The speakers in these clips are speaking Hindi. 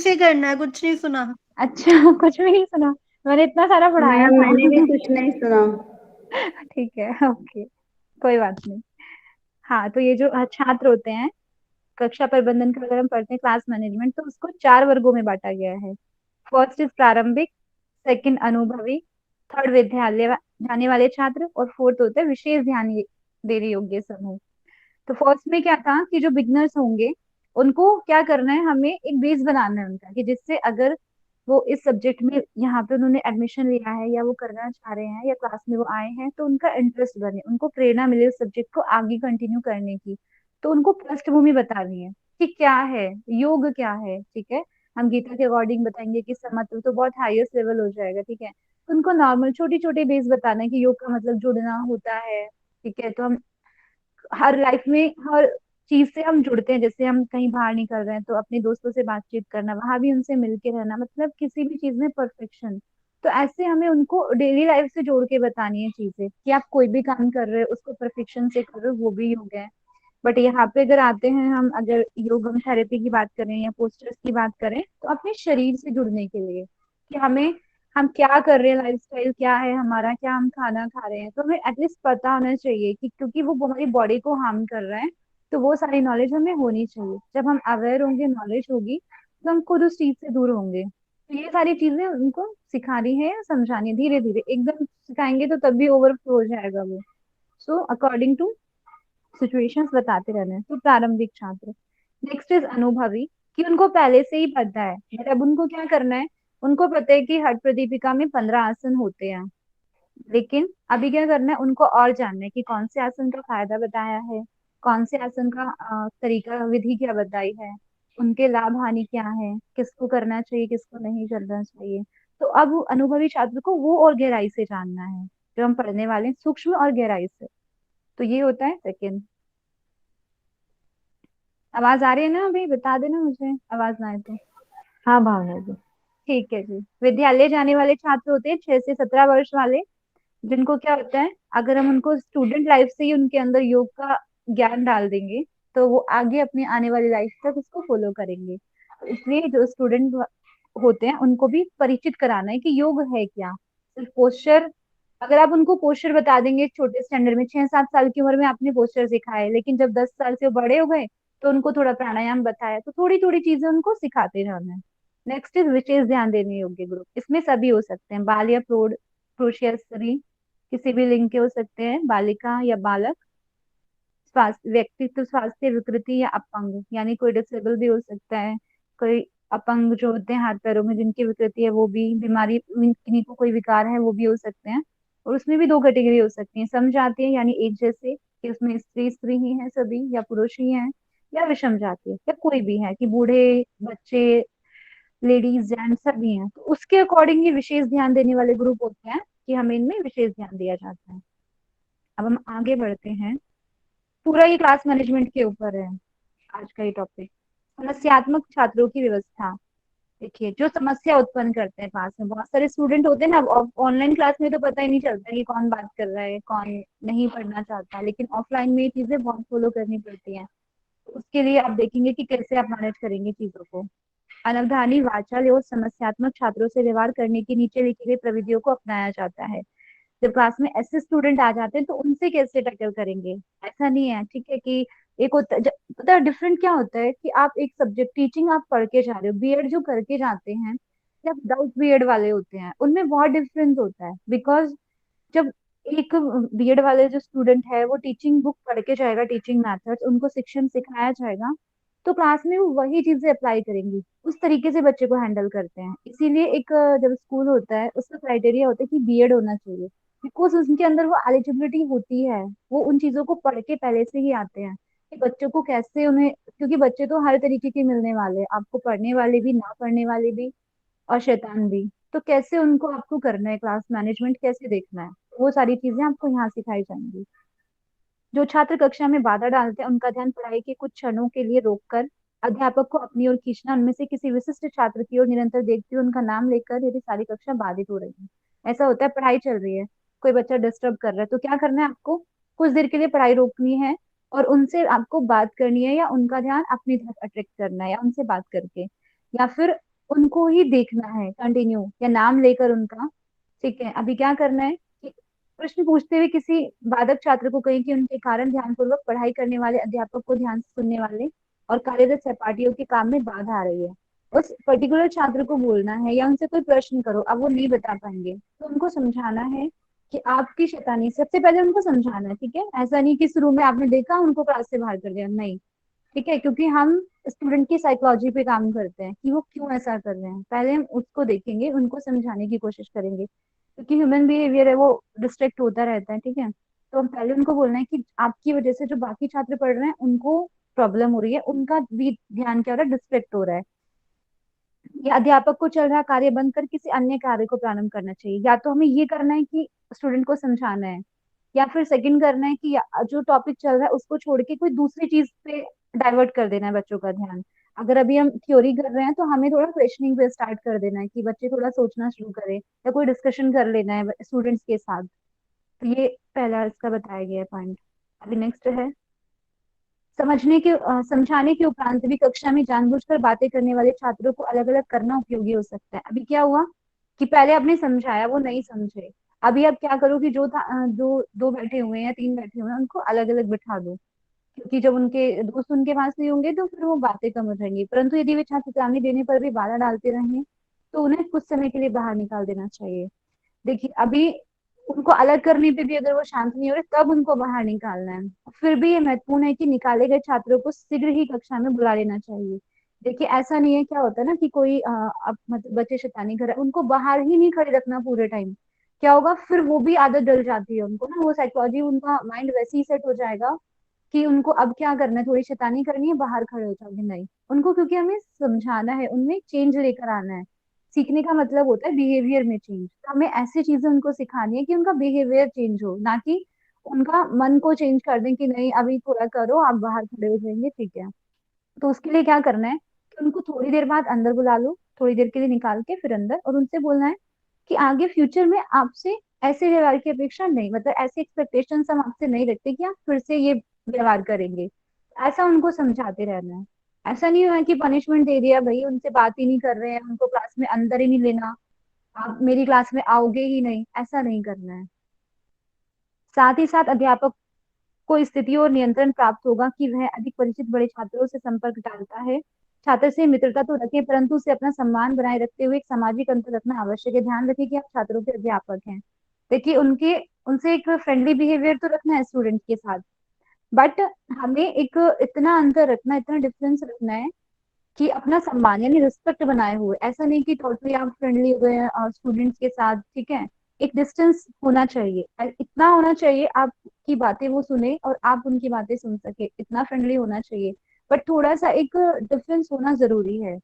से करना है, कुछ नहीं सुना। अच्छा कुछ भी नहीं सुना? मैंने इतना सारा पढ़ाया मैम था। मैंने भी कुछ नहीं सुना। ठीक है, ओके, कोई बात नहीं। हाँ, तो ये जो छात्र होते हैं, कक्षा प्रबंधन का अगर हम पढ़ते हैं क्लास मैनेजमेंट, तो उसको 4 वर्गों में बांटा गया है। फर्स्ट इज प्रारंभिक, सेकंड अनुभवी, थर्ड विद्यालय जाने वाले छात्र, और फोर्थ होता है विशेष ध्यान देने योग्य समूह। तो फर्स्ट में क्या था कि जो बिगनर्स होंगे उनको क्या करना है, हमें एक बेस बनाना है उनका, कि जिससे अगर वो इस सब्जेक्ट में यहाँ पे उन्होंने एडमिशन लिया है या वो करना चाह रहे हैं या क्लास में वो आए हैं, तो उनका इंटरेस्ट बने, उनको प्रेरणा मिले उस सब्जेक्ट को आगे कंटिन्यू करने की। तो उनको पृष्ठभूमि बतानी है कि क्या है योग, क्या है, ठीक है। हम गीता के अकॉर्डिंग बताएंगे कि समत्व तो बहुत हाईएस्ट लेवल हो जाएगा, ठीक है। तो उनको नॉर्मल छोटी छोटी बेस बताना है कि योग का मतलब जुड़ना होता है, ठीक है। तो हम हर लाइफ में हर चीज से हम जुड़ते हैं, जैसे हम कहीं बाहर निकल रहे हैं तो अपने दोस्तों से बातचीत करना, वहां भी उनसे मिलके रहना, मतलब किसी भी चीज में परफेक्शन। तो ऐसे हमें उनको डेली लाइफ से जोड़ के बतानी है चीजें, कि आप कोई भी काम कर रहे हो उसको परफेक्शन से कर रहे हो, वो भी योग है। बट यहाँ पे अगर आते हैं हम, अगर योग हम थेरेपी की बात करें या पोस्टर्स की बात करें, तो अपने शरीर से जुड़ने के लिए, कि हम क्या कर रहे हैं, लाइफस्टाइल क्या है हमारा, क्या हम खाना खा रहे हैं, तो हमें एटलीस्ट पता होना चाहिए कि क्योंकि वो हमारी बॉडी को हार्म कर रहा है। तो वो सारी नॉलेज हमें होनी चाहिए। जब हम अवेयर होंगे, नॉलेज होगी, तो हम खुद उस चीज से दूर होंगे। तो ये सारी चीजें उनको सिखानी है या समझानी है, धीरे धीरे, एकदम सिखाएंगे तो तब भी ओवरफ्लो हो जाएगा वो। सो अकॉर्डिंग टू सिचुएशंस बताते रहना है। तो प्रारंभिक छात्र। नेक्स्ट इज अनुभवी, कि उनको पहले से ही पता है, मतलब उनको क्या करना है, उनको पता है कि हट प्रदीपिका में 15 आसन होते हैं, लेकिन अभी क्या करना है, उनको और जानना है कि कौन से आसन का फायदा बताया है, कौन से आसन का तरीका विधि क्या बताई है, उनके लाभ हानि क्या है, किसको करना चाहिए किसको नहीं करना चाहिए। तो अब अनुभवी छात्र को वो और गहराई से जानना है, जो हम पढ़ने वाले हैं, सूक्ष्म और गहराई से। तो ये होता है सेकंड। आवाज आ रही है ना? अभी बता देना मुझे, आवाज ना आए तो। हाँ भावना जी। ठीक है जी। विद्यालय जाने वाले छात्र होते हैं 6 से 17 वर्ष वाले, जिनको क्या होता है, अगर हम उनको स्टूडेंट लाइफ से ही उनके अंदर योग का ज्ञान डाल देंगे, तो वो आगे अपनी आने वाली लाइफ तक उसको फॉलो करेंगे। तो इसलिए जो स्टूडेंट होते हैं उनको भी परिचित कराना है कि योग है क्या। सिर्फ पोस्चर, अगर आप उनको पोस्चर बता देंगे छोटे स्टैंडर्ड में, 6-7 साल की उम्र में आपने पोस्चर सिखाए, लेकिन जब 10 साल से वो बड़े हो गए तो उनको थोड़ा प्राणायाम बताया, तो थोड़ी थोड़ी चीजें उनको सिखाते जाना है। नेक्स्ट इज विशेष ध्यान देने योग्य ग्रुप। इसमें सभी हो सकते हैं, बाल या प्रौढ़, पुरुष या स्त्री, किसी भी लिंग के हो सकते हैं, बालिका या बालक, स्वास्थ्य, व्यक्तित्व स्वास्थ्य विकृति या अपंग, यानी कोई डिसेबल भी हो सकता है, कोई अपंग जो होते हैं हाथ पैरों में जिनकी विकृति है वो भी, बीमारी किन्हीं को कोई विकार है वो भी हो सकते हैं। और उसमें भी दो कैटेगरी हो सकती है, समजातीय यानी एक जैसे, कि उसमें स्त्री स्त्री ही है सभी, या पुरुष ही है, या विषम जातीय, या कोई भी है कि बूढ़े, बच्चे, लेडीज, जेंट्स सभी हैं। तो उसके अकॉर्डिंग ये विशेष ध्यान देने वाले ग्रुप होते हैं, कि हमें इनमें विशेष ध्यान दिया जाता है। अब हम आगे बढ़ते हैं। पूरा ये क्लास मैनेजमेंट के ऊपर है आज का ये टॉपिक। समस्यात्मक छात्रों की व्यवस्था। देखिए, जो समस्या उत्पन्न करते हैं क्लास में, बहुत सारे स्टूडेंट होते हैं ना, ऑनलाइन क्लास में तो पता ही नहीं चलता कि कौन बात कर रहा है कौन नहीं पढ़ना चाहता, लेकिन ऑफलाइन में ये चीजें बहुत फॉलो करनी पड़ती हैं। तो उसके लिए आप देखेंगे कि कैसे आप मैनेज करेंगे चीजों को। अनवधानी, वाचाल और समस्यात्मक छात्रों से व्यवहार करने की नीचे लिखी गई प्रविधियों को अपनाया जाता है। जब क्लास में ऐसे स्टूडेंट आ जाते हैं तो उनसे कैसे टैकल करेंगे। ऐसा नहीं है, ठीक है, कि एक होता है पता है डिफरेंट क्या होता है, कि आप एक सब्जेक्ट टीचिंग आप पढ़ के जा रहे हो, बीएड जो करके जाते हैं, या डाउट बीएड वाले होते हैं, उनमें बहुत डिफरेंस होता है। बिकॉज जब एक बीएड वाले जो स्टूडेंट है वो टीचिंग बुक पढ़ के जाएगा, टीचिंग मेथड्स उनको शिक्षण सिखाया जाएगा, तो क्लास में वो वही चीजें अप्लाई करेंगी, उस तरीके से बच्चे को हैंडल करते हैं। इसीलिए एक जब स्कूल होता है उसका क्राइटेरिया होता है कि बीएड होना चाहिए, बिकॉज उनके अंदर वो एलिजिबिलिटी होती है, वो उन चीजों को पढ़ के पहले से ही आते हैं कि बच्चों को कैसे उन्हें, क्योंकि बच्चे तो हर तरीके के मिलने वाले हैं आपको, पढ़ने वाले भी, ना पढ़ने वाले भी, और शैतान भी। तो कैसे उनको आपको करना है, क्लास मैनेजमेंट कैसे देखना है, वो सारी चीजें आपको यहाँ सिखाई जाएंगी। जो छात्र कक्षा में बाधा डालते हैं उनका ध्यान पढ़ाई के कुछ क्षणों के लिए रोककर अध्यापक को अपनी ओर खींचना, उनमें से किसी विशिष्ट छात्र की ओर निरंतर देखते हुए उनका नाम लेकर, यदि सारी कक्षा बाधित हो रही है। ऐसा होता है, पढ़ाई चल रही है, कोई बच्चा डिस्टर्ब कर रहा है, तो क्या करना है आपको, कुछ देर के लिए पढ़ाई रोकनी है, और उनसे आपको बात करनी है, या उनका ध्यान अपनी तरफ अट्रैक्ट करना है, या उनसे बात करके, या फिर उनको ही देखना है कंटिन्यू, या नाम लेकर उनका। ठीक है, अभी क्या करना है कि प्रश्न पूछते हुए किसी बाधक छात्र को कहें कि उनके कारण ध्यानपूर्वक पढ़ाई करने वाले अध्यापक को ध्यान से सुनने वाले और कार्यरत सहपाठियों के काम में बाधा आ रही है। उस पर्टिकुलर छात्र को बोलना है, या उनसे कोई प्रश्न करो, अब वो नहीं बता पाएंगे तो उनको समझाना है कि आपकी शैतानी, सबसे पहले उनको समझाना है। ठीक है, ऐसा नहीं कि शुरू में आपने देखा उनको क्लास से बाहर कर दिया, नहीं। ठीक है, क्योंकि हम स्टूडेंट की साइकोलॉजी पे काम करते हैं कि वो क्यों ऐसा कर रहे हैं, पहले हम उसको देखेंगे, उनको समझाने की कोशिश करेंगे, क्योंकि ह्यूमन बिहेवियर है वो डिस्ट्रैक्ट होता रहता है। ठीक है, तो हम पहले उनको बोलना है कि आपकी वजह से जो बाकी छात्र पढ़ रहे हैं उनको प्रॉब्लम हो रही है, उनका भी ध्यान क्या हो रहा है, डिस्ट्रैक्ट हो रहा है। या अध्यापक को चल रहा कार्य बंद कर किसी अन्य कार्य को प्रारंभ करना चाहिए। या तो हमें ये करना है कि स्टूडेंट को समझाना है, या फिर सेकंड करना है कि जो टॉपिक चल रहा है उसको छोड़ के कोई दूसरी चीज पे डाइवर्ट कर देना है बच्चों का ध्यान। अगर अभी हम थ्योरी कर रहे हैं तो हमें थोड़ा क्वेश्चनिंग पे स्टार्ट कर देना है कि बच्चे थोड़ा सोचना शुरू करें, या कोई डिस्कशन कर लेना है स्टूडेंट्स के साथ। तो ये पहला इसका बताया गया पॉइंट। अभी नेक्स्ट है, समझाने के उपरांत भी कक्षा में जानबूझकर बातें करने वाले छात्रों को अलग अलग करना उपयोगी हो सकता है। अभी क्या हुआ कि पहले आपने समझाया, वो नहीं समझे, अभी आप क्या करो कि जो था दो दो बैठे हुए हैं या तीन बैठे हुए हैं उनको अलग अलग बिठा दो, क्योंकि जब उनके दोस्त उनके पास नहीं होंगे तो फिर वो बातें कम हो जाएंगी। परंतु यदि वे छात्र चेतावनी देने पर भी बाधा डालते रहें तो उन्हें कुछ समय के लिए बाहर निकाल देना चाहिए। देखिए, अभी उनको अलग करने पे भी अगर वो शांत नहीं हो रहे तब उनको बाहर निकालना है। फिर भी ये महत्वपूर्ण है कि निकाले गए छात्रों को शीघ्र ही कक्षा में बुला लेना चाहिए। देखिए, ऐसा नहीं है, क्या होता है ना कि कोई अब मतलब बच्चे शैतानी कर रहे हैं, उनको बाहर ही नहीं खड़े रखना पूरे टाइम। क्या होगा, फिर वो भी आदत डल जाती है उनको ना, वो साइकोलॉजी, उनका माइंड वैसे ही सेट हो जाएगा कि उनको अब क्या करना है, थोड़ी शैतानी करनी है, बाहर खड़े हो जाओगे, नहीं। उनको क्योंकि हमें समझाना है, उनमें चेंज लेकर आना है। सीखने का मतलब होता है बिहेवियर में चेंज, तो हमें ऐसी चीजें उनको सिखानी है कि उनका बिहेवियर चेंज हो, ना कि उनका मन को चेंज कर दें कि नहीं अभी थोड़ा करो आप बाहर खड़े हो जाएंगे। ठीक है, तो उसके लिए क्या करना है कि उनको थोड़ी देर बाद अंदर बुला लो, थोड़ी देर के लिए निकाल के फिर अंदर, और उनसे बोलना है कि आगे फ्यूचर में आपसे ऐसे व्यवहार की अपेक्षा नहीं, मतलब ऐसे एक्सपेक्टेशंस हम आपसे नहीं रखते कि आप फिर से ये व्यवहार करेंगे। ऐसा उनको समझाते रहना है। ऐसा नहीं हुआ कि पनिशमेंट दे दिया भाई, उनसे बात ही नहीं कर रहे हैं, उनको क्लास में अंदर ही नहीं लेना, आप मेरी क्लास में आओगे ही नहीं, ऐसा नहीं करना है। साथ ही साथ अध्यापक को स्थिति और नियंत्रण प्राप्त होगा कि वह अधिक परिचित बड़े छात्रों से संपर्क टालता है। छात्र से मित्रता तो रखे, परंतु उसे अपना सम्मान बनाए रखते हुए एक सामाजिक अंतर रखना आवश्यक है। ध्यान रखिए कि आप छात्रों के अध्यापक हैं। देखिए, उनके उनसे एक फ्रेंडली बिहेवियर तो रखना है स्टूडेंट के साथ, बट हमें एक इतना अंतर रखना, इतना डिफरेंस रखना है कि अपना सम्मान यानी रिस्पेक्ट बनाए हुए, ऐसा नहीं कि टोटली आप फ्रेंडली हो गए स्टूडेंट्स के साथ। ठीक है, एक डिस्टेंस होना चाहिए, इतना होना चाहिए आपकी बातें वो सुने और आप उनकी बातें सुन सके, इतना फ्रेंडली होना चाहिए। बट थोड़ा सा एक डिफरेंस होना जरूरी है,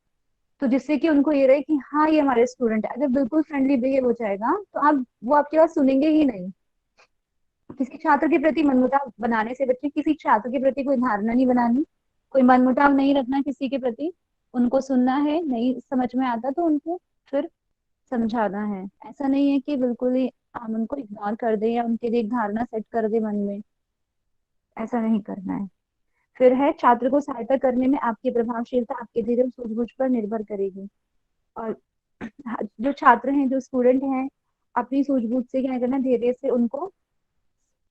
तो जिससे कि उनको ये रहे कि हाँ ये हमारे स्टूडेंट है। अगर बिल्कुल फ्रेंडली बिहेव हो जाएगा तो आप वो आपकी बात सुनेंगे ही नहीं। किसी छात्र के प्रति मनमुटाव बनाने से बच्चे, किसी छात्र के प्रति कोई धारणा नहीं बनानी, कोई मनमुटाव नहीं रखना किसी के प्रति, उनको सुनना है, नहीं समझ में आता तो उनको फिर समझाना है। ऐसा नहीं है कि बिल्कुल ही हम उनको इग्नोर कर दें या उनके लिए एक धारणा सेट कर दे मन में, ऐसा नहीं करना है। फिर है, छात्र को सहायता करने में आपकी प्रभावशीलता आपके धैर्य और सूझबूझ पर निर्भर करेगी। और जो छात्र हैं, जो स्टूडेंट हैं, अपनी सूझबूझ से क्या करना, धैर्य से उनको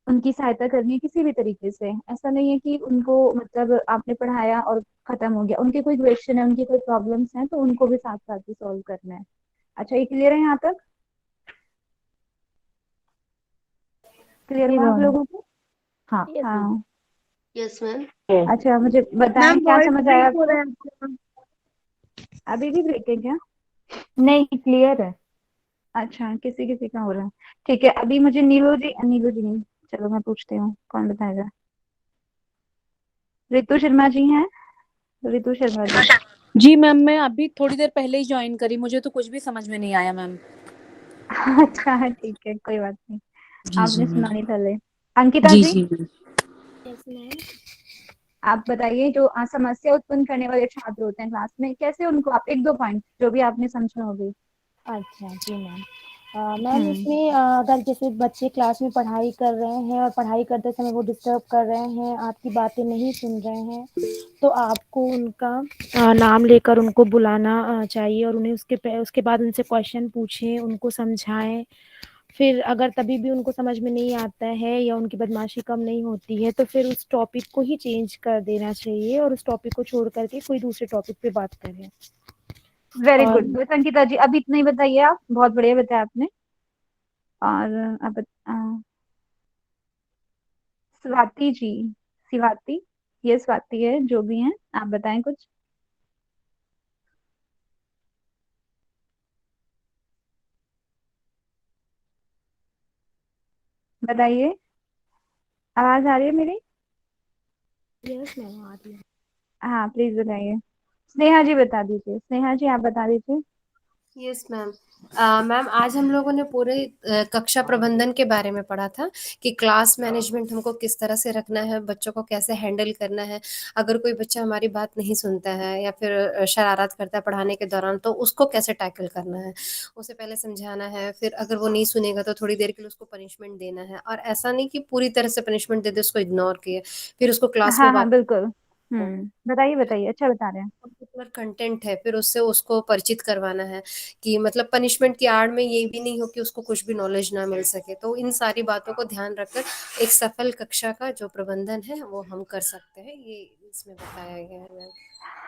उनकी सहायता करनी है किसी भी तरीके से। ऐसा नहीं है कि उनको मतलब आपने पढ़ाया और खत्म हो गया, उनके कोई क्वेश्चन है, उनकी कोई प्रॉब्लम्स हैं तो उनको भी साथ साथ ही सॉल्व करना है। अच्छा, ये क्लियर है यहाँ तक? क्लियर जी हुआ आप मैम। लोगों को? हाँ। Yes ma'am. हाँ। Yes ma'am. अच्छा, मुझे बताएं मैम क्या वॉइस समझ आया ब्रेक हो आपको? रहा है आपका। अभी भी ब्रेक है क्या? नहीं, क्लियर है। अच्छा, किसी किसी का हो रहा है। ठीक है, अभी मुझे नीलू जी नहीं, चलो मैं पूछती हूँ कौन बताएगा। रितु शर्मा जी हैं? रितु शर्मा जी। जी मैम, मैं अभी थोड़ी देर पहले ही ज्वाइन करी, मुझे तो कुछ भी समझ में नहीं आया मैम। अच्छा ठीक है, कोई बात नहीं, जी जी आपने मैम। सुना नहीं पहले। अंकिता जी जी, जी मैम। Yes ma'am. आप बताइए, जो समस्या उत्पन्न करने वाले छात्र होते हैं क्लास में, कैसे उनको आप एक दो पॉइंट जो भी आपने समझा होगी। अच्छा जी मैम। मैम हम्म। इसमें अगर जैसे बच्चे क्लास में पढ़ाई कर रहे हैं और पढ़ाई करते समय वो डिस्टर्ब कर रहे हैं, आपकी बातें नहीं सुन रहे हैं, तो आपको उनका नाम लेकर उनको बुलाना चाहिए और उन्हें उसके बाद उनसे क्वेश्चन पूछें, उनको समझाएं। फिर अगर तभी भी उनको समझ में नहीं आता है या उनकी बदमाशी कम नहीं होती है, तो फिर उस टॉपिक को ही चेंज कर देना चाहिए और उस टॉपिक को छोड़ करके कोई दूसरे टॉपिक पे बात करें। वेरी और गुड, बस अंकिता जी अभी इतना ही बताइए, आप बहुत बढ़िया बताया आपने। और अब स्वाति जी, शिवाती, ये स्वाति है, जो भी हैं आप बताएं कुछ। बताइए, आवाज आ रही है मेरी? यस मैम आ रही है। हाँ प्लीज बताइए। स्नेहा जी बता दीजिए, स्नेहा जी आप बता दीजिए। Yes ma'am. मैम आज हम लोगों ने पूरे कक्षा प्रबंधन के बारे में पढ़ा था कि क्लास मैनेजमेंट हमको किस तरह से रखना है, बच्चों को कैसे हैंडल करना है। अगर कोई बच्चा हमारी बात नहीं सुनता है या फिर शरारत करता है पढ़ाने के दौरान, तो उसको कैसे टैकल करना है। उसे पहले समझाना है, फिर अगर वो नहीं सुनेगा तो थोड़ी देर के लिए उसको पनिशमेंट देना है, और ऐसा नहीं कि पूरी तरह से पनिशमेंट दे दे, उसको इग्नोर किए, फिर उसको क्लास में हाँ हाँ वापस। बिल्कुल। बताइए बताइए, अच्छा बता रहे हैं। पर्टिकुलर कंटेंट है, फिर उससे उसको परिचित करवाना है कि मतलब पनिशमेंट की आड़ में ये भी नहीं हो कि उसको कुछ भी नॉलेज ना मिल सके। तो इन सारी बातों को ध्यान रखकर एक सफल कक्षा का जो प्रबंधन है वो हम कर सकते हैं, ये इसमें बताया गया है मैम।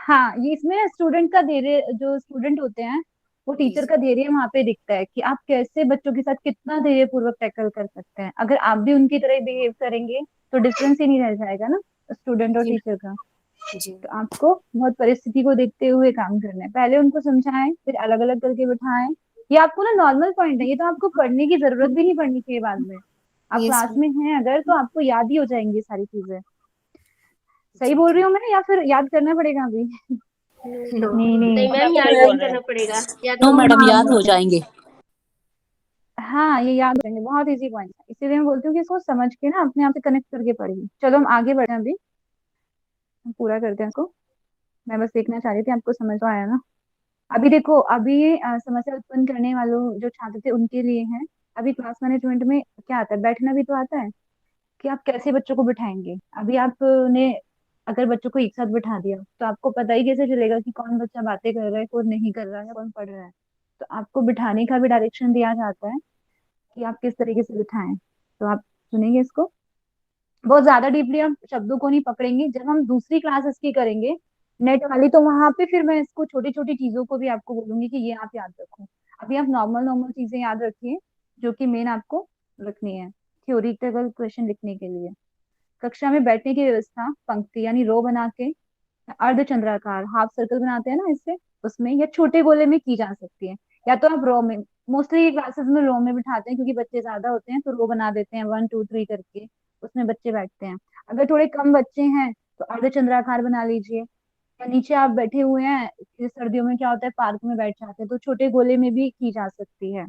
हाँ, ये इसमें स्टूडेंट का धैर्य, जो स्टूडेंट होते हैं वो जी टीचर जी। का धैर्य वहां पे दिखता है कि आप कैसे बच्चों के साथ कितना धैर्य पूर्वक टैकल कर सकते हैं। अगर आप भी उनकी तरह बिहेव करेंगे तो डिफरेंस ही नहीं रह जाएगा ना स्टूडेंट और जी टीचर का। जी। तो आपको बहुत परिस्थिति को देखते हुए काम करना है, पहले उनको समझाएं, फिर अलग अलग करके बिठाएं। ये आपको ना नॉर्मल पॉइंट है, ये तो आपको पढ़ने की जरूरत भी नहीं पड़नी चाहिए बाद में। आप यस क्लास मैम। में हैं अगर तो आपको याद ही हो जाएंगी ये सारी चीजें। सही जी बोल रही जी। हूँ मैं या फिर याद करना पड़ेगा अभी? नो नहीं नहीं नहीं। मैम, याद सही नहीं बोल रहे करना हैं। पड़ेगा, याद नो करना मैडम, हाँ याद हो जाएंगे। हाँ, ये याद रहेंगे, बहुत इजी पॉइंट है, इसीलिए मैं बोलती हूँ कि इसको समझ के ना अपने आप से कनेक्ट करके पढ़िए। चलो हम आगे बढ़े हैं अभी, हम पूरा करते हैं इसको। मैं बस देखना चाह रही थी आपको समझ में आया ना। अभी देखो, अभी समस्या उत्पन्न करने वालों जो छात्र थे उनके लिए है। अभी क्लास मैनेजमेंट में क्या आता है, बैठना भी तो आता है कि आप कैसे बच्चों को बिठाएंगे। अभी आपने अगर बच्चों को एक साथ बिठा दिया तो आपको पता ही कैसे चलेगा कि कौन बच्चा बातें कर रहा है, कौन नहीं कर रहा है, कौन पढ़ रहा है। तो आपको बिठाने का भी डायरेक्शन दिया जाता है कि आप किस तरीके से बिठाएं। तो आप सुनेंगे इसको, बहुत ज्यादा डीपली हम शब्दों को नहीं पकड़ेंगे। जब हम दूसरी क्लासेस की करेंगे नेट वाली, तो वहां पे फिर मैं इसको छोटी छोटी चीजों को भी आपको बोलूंगी कि ये आप याद रखो। अभी आप नॉर्मल नॉर्मल चीजें याद रखिए जो कि मेन आपको रखनी है थ्योरिटिकल क्वेश्चन लिखने के लिए। कक्षा में बैठने की व्यवस्था पंक्ति यानी रो बना के, अर्धचंद्राकार हाफ सर्कल बनाते हैं ना इससे, उसमें या छोटे गोले में की जा सकती है। या तो आप रो में, मोस्टली क्लासेस में रो में बिठाते हैं क्योंकि बच्चे ज्यादा होते हैं, तो रो बना देते हैं 1 2 3 करके, उसमें बच्चे बैठते हैं। अगर थोड़े कम बच्चे हैं तो अर्धचंद्राकार बना लीजिए। या नीचे आप बैठे हुए हैं, जैसे सर्दियों में क्या होता है पार्क में बैठ जाते हैं, तो छोटे गोले में भी की जा सकती है।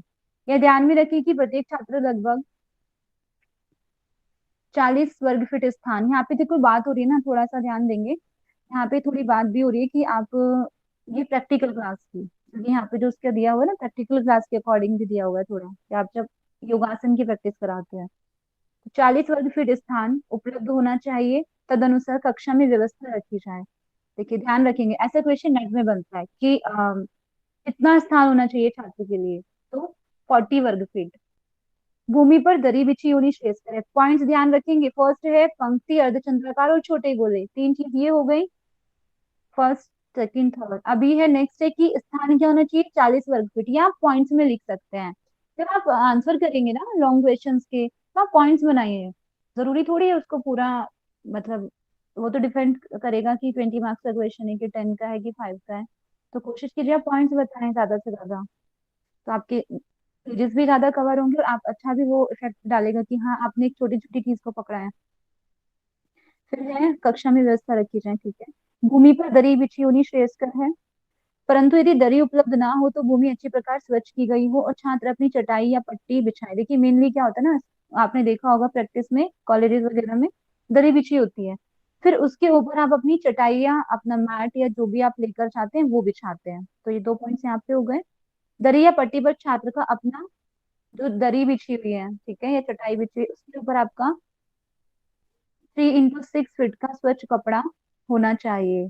यह ध्यान में रखिए कि प्रत्येक छात्र लगभग 40 वर्ग फीट स्थान, यहाँ पे देखो बात हो रही है ना, थोड़ा सा ध्यान देंगे। यहाँ पे थोड़ी बात भी हो रही है कि आप ये प्रैक्टिकल क्लास की, क्योंकि यहाँ पे जो उसका दिया हुआ है ना प्रैक्टिकल क्लास के अकॉर्डिंग भी दिया हुआ है थोड़ा, कि आप जब योगासन की प्रैक्टिस कराते हैं तो 40 वर्ग फीट स्थान उपलब्ध होना चाहिए। तदनुसार कक्षा में व्यवस्था रखी जाए। देखिए ध्यान रखेंगे, ऐसा क्वेश्चन नेट में बनता है कि कितना स्थान होना चाहिए छात्र के लिए, तो 40 वर्ग फीट। भूमि पर दरी बिछी होनी श्रेयस्कर है। पॉइंट्स ध्यान रखेंगे, फर्स्ट है पंक्ति अर्धचंद्राकार और छोटे गोले, तीन चीज ये हो गई, फर्स्ट सेकंड थर्ड। अभी है नेक्स्ट है कि स्थान क्या होना चाहिए, 40 वर्ग फीट, या आप पॉइंट्स में लिख सकते हैं। जब आप आंसर करेंगे ना लॉन्ग क्वेश्चंस के, तो आप पॉइंट्स बनाइए। जरूरी थोड़ी है उसको पूरा, मतलब वो तो डिपेंड करेगा कि 20 मार्क्स का क्वेश्चन है कि 10 का है कि 5 का है। तो कोशिश कीजिए आप पॉइंट्स बताएं ज्यादा से ज्यादा, तो आपके पेजेस भी ज्यादा कवर होंगे और आप अच्छा भी वो इफेक्ट डालेगा कि हाँ आपने एक छोटी छोटी चीज को पकड़ा है। फिर है कक्षा में व्यवस्था रखी जाए, ठीक है। भूमि पर दरी बिछी होनी श्रेयस्कर है, परंतु यदि दरी उपलब्ध ना हो तो भूमि अच्छी प्रकार स्वच्छ की गई हो और छात्र अपनी चटाई या पट्टी बिछाए। देखिए मेनली क्या होता है ना, आपने देखा होगा प्रैक्टिस में कॉलेजेस वगैरह में दरी बिछी होती है, फिर उसके ऊपर आप अपनी चटाई या अपना मैट या जो भी आप लेकर चाहते हैं वो बिछाते हैं। तो ये 2 पॉइंट्स यहाँ पे हो गए। दरी या पट्टी पर छात्र का अपना जो दरी बिछी हुई है, ठीक है, या चटाई बिछी हुई है, उसके ऊपर आपका 3x6 फीट का स्वच्छ कपड़ा होना चाहिए।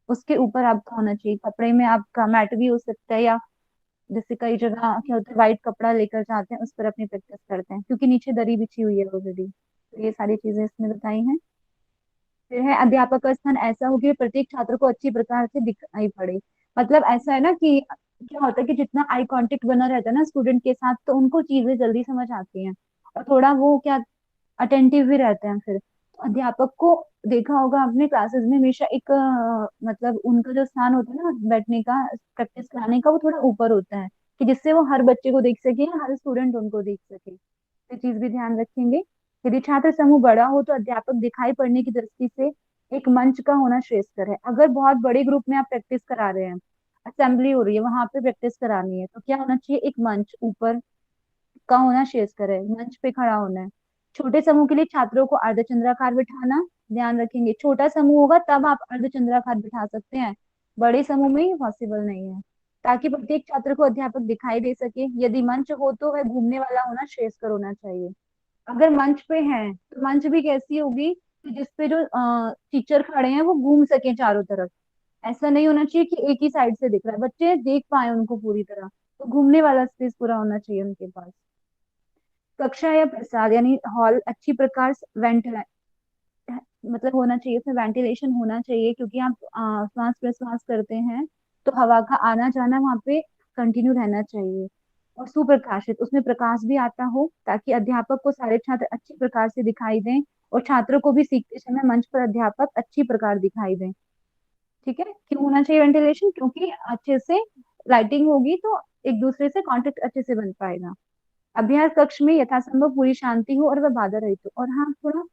उसके ऊपर आपका होना चाहिए, कपड़े में आपका मैट भी हो सकता है, या जैसे कई जगह क्या होता है व्हाइट कपड़ा लेकर जाते हैं, उस पर अपनी प्रैक्टिस करते हैं, क्योंकि नीचे दरी बिछी हुई है ऑलरेडी। तो ये सारी चीजें इसमें बताई हैं। फिर है अध्यापक का स्थान ऐसा हो कि प्रत्येक छात्र को अच्छी प्रकार से दिखाई पड़े। मतलब ऐसा है ना कि क्या होता है कि जितना आई कांटेक्ट बना रहता है ना स्टूडेंट के साथ, तो उनको चीजें जल्दी समझ आती हैं, और थोड़ा वो क्या अटेंटिव भी रहते हैं। फिर तो अध्यापक को देखा होगा आपने क्लासेस में हमेशा एक मतलब उनका जो स्थान होता है ना बैठने का, प्रैक्टिस कराने का, वो थोड़ा ऊपर होता है, कि जिससे वो हर बच्चे को देख सके या हर स्टूडेंट उनको देख सके। ये चीज भी ध्यान रखेंगे। यदि छात्र समूह बड़ा हो तो अध्यापक दिखाई पड़ने की दृष्टि से एक मंच का होना श्रेयस्कर है। अगर बहुत बड़े ग्रुप में आप प्रैक्टिस करा रहे हैं, असेंबली हो रही है, वहां पे प्रैक्टिस करानी है, तो क्या होना चाहिए, एक मंच ऊपर का होना श्रेयस्कर है, मंच पे खड़ा होना है। छोटे समूह के लिए छात्रों को अर्धचंद्राकार बिठाना, ध्यान रखेंगे, छोटा समूह होगा तब आप अर्धचंद्राकार बिठा सकते हैं, बड़े समूह में ये पॉसिबल नहीं है, ताकि प्रत्येक छात्र को अध्यापक दिखाई दे सके। यदि मंच हो तो वह घूमने वाला होना श्रेयस्कर होना चाहिए। अगर मंच पे है तो मंच भी कैसी होगी कि जिसपे जो टीचर खड़े हैं वो घूम सके चारों तरफ। ऐसा नहीं होना चाहिए कि एक ही साइड से दिख रहा है, बच्चे देख पाए उनको पूरी तरह, तो घूमने वाला स्पेस पूरा होना चाहिए उनके पास। कक्षा या प्रसाद यानी हॉल अच्छी प्रकार से वेंटिला मतलब होना चाहिए, उसमें वेंटिलेशन होना चाहिए, क्योंकि आप श्वास प्रश्वास करते हैं, तो हवा का आना जाना वहां पे कंटिन्यू रहना चाहिए। और सुप्रकाशित, उसमें प्रकाश भी आता हो, ताकि अध्यापक को सारे छात्र अच्छी प्रकार से दिखाई दें, और छात्रों को भी सीखते समय मंच पर अध्यापक अच्छी प्रकार दिखाई दें। ठीक है, क्यों होना चाहिए वेंटिलेशन, क्योंकि अच्छे से लाइटिंग होगी तो एक दूसरे से कांटेक्ट अच्छे से बन पाएगा। अभ्यास कक्ष में यथासंभव पूरी शांति हो और वह बाधा रहित हो, और हाँ थोड़ा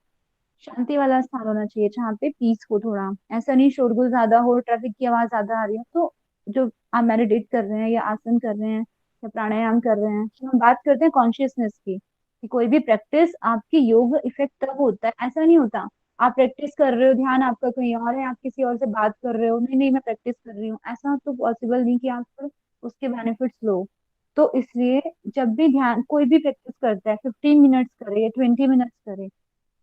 शांति वाला स्थान होना चाहिए जहाँ पे पीस हो, थोड़ा ऐसा नहीं शोरगुल ज्यादा हो, ट्रैफिक की आवाज ज्यादा आ रही है। तो जो आप मेडिटेट कर रहे हैं या आसन कर रहे हैं या प्राणायाम कर रहे हैं, तो हम बात करते हैं कॉन्शियसनेस की, कि कोई भी प्रैक्टिस आपकी योग इफेक्ट तब होता है, ऐसा नहीं होता आप प्रैक्टिस कर रहे हो ध्यान आपका कहीं और है, आप किसी और से बात कर रहे हो, नहीं नहीं मैं प्रैक्टिस कर रही हूँ, ऐसा तो पॉसिबल नहीं कि आप उसके बेनिफिट्स लो। तो इसलिए जब भी ध्यान कोई भी प्रैक्टिस करता है, 15 मिनट्स करे या 20 मिनट्स करे,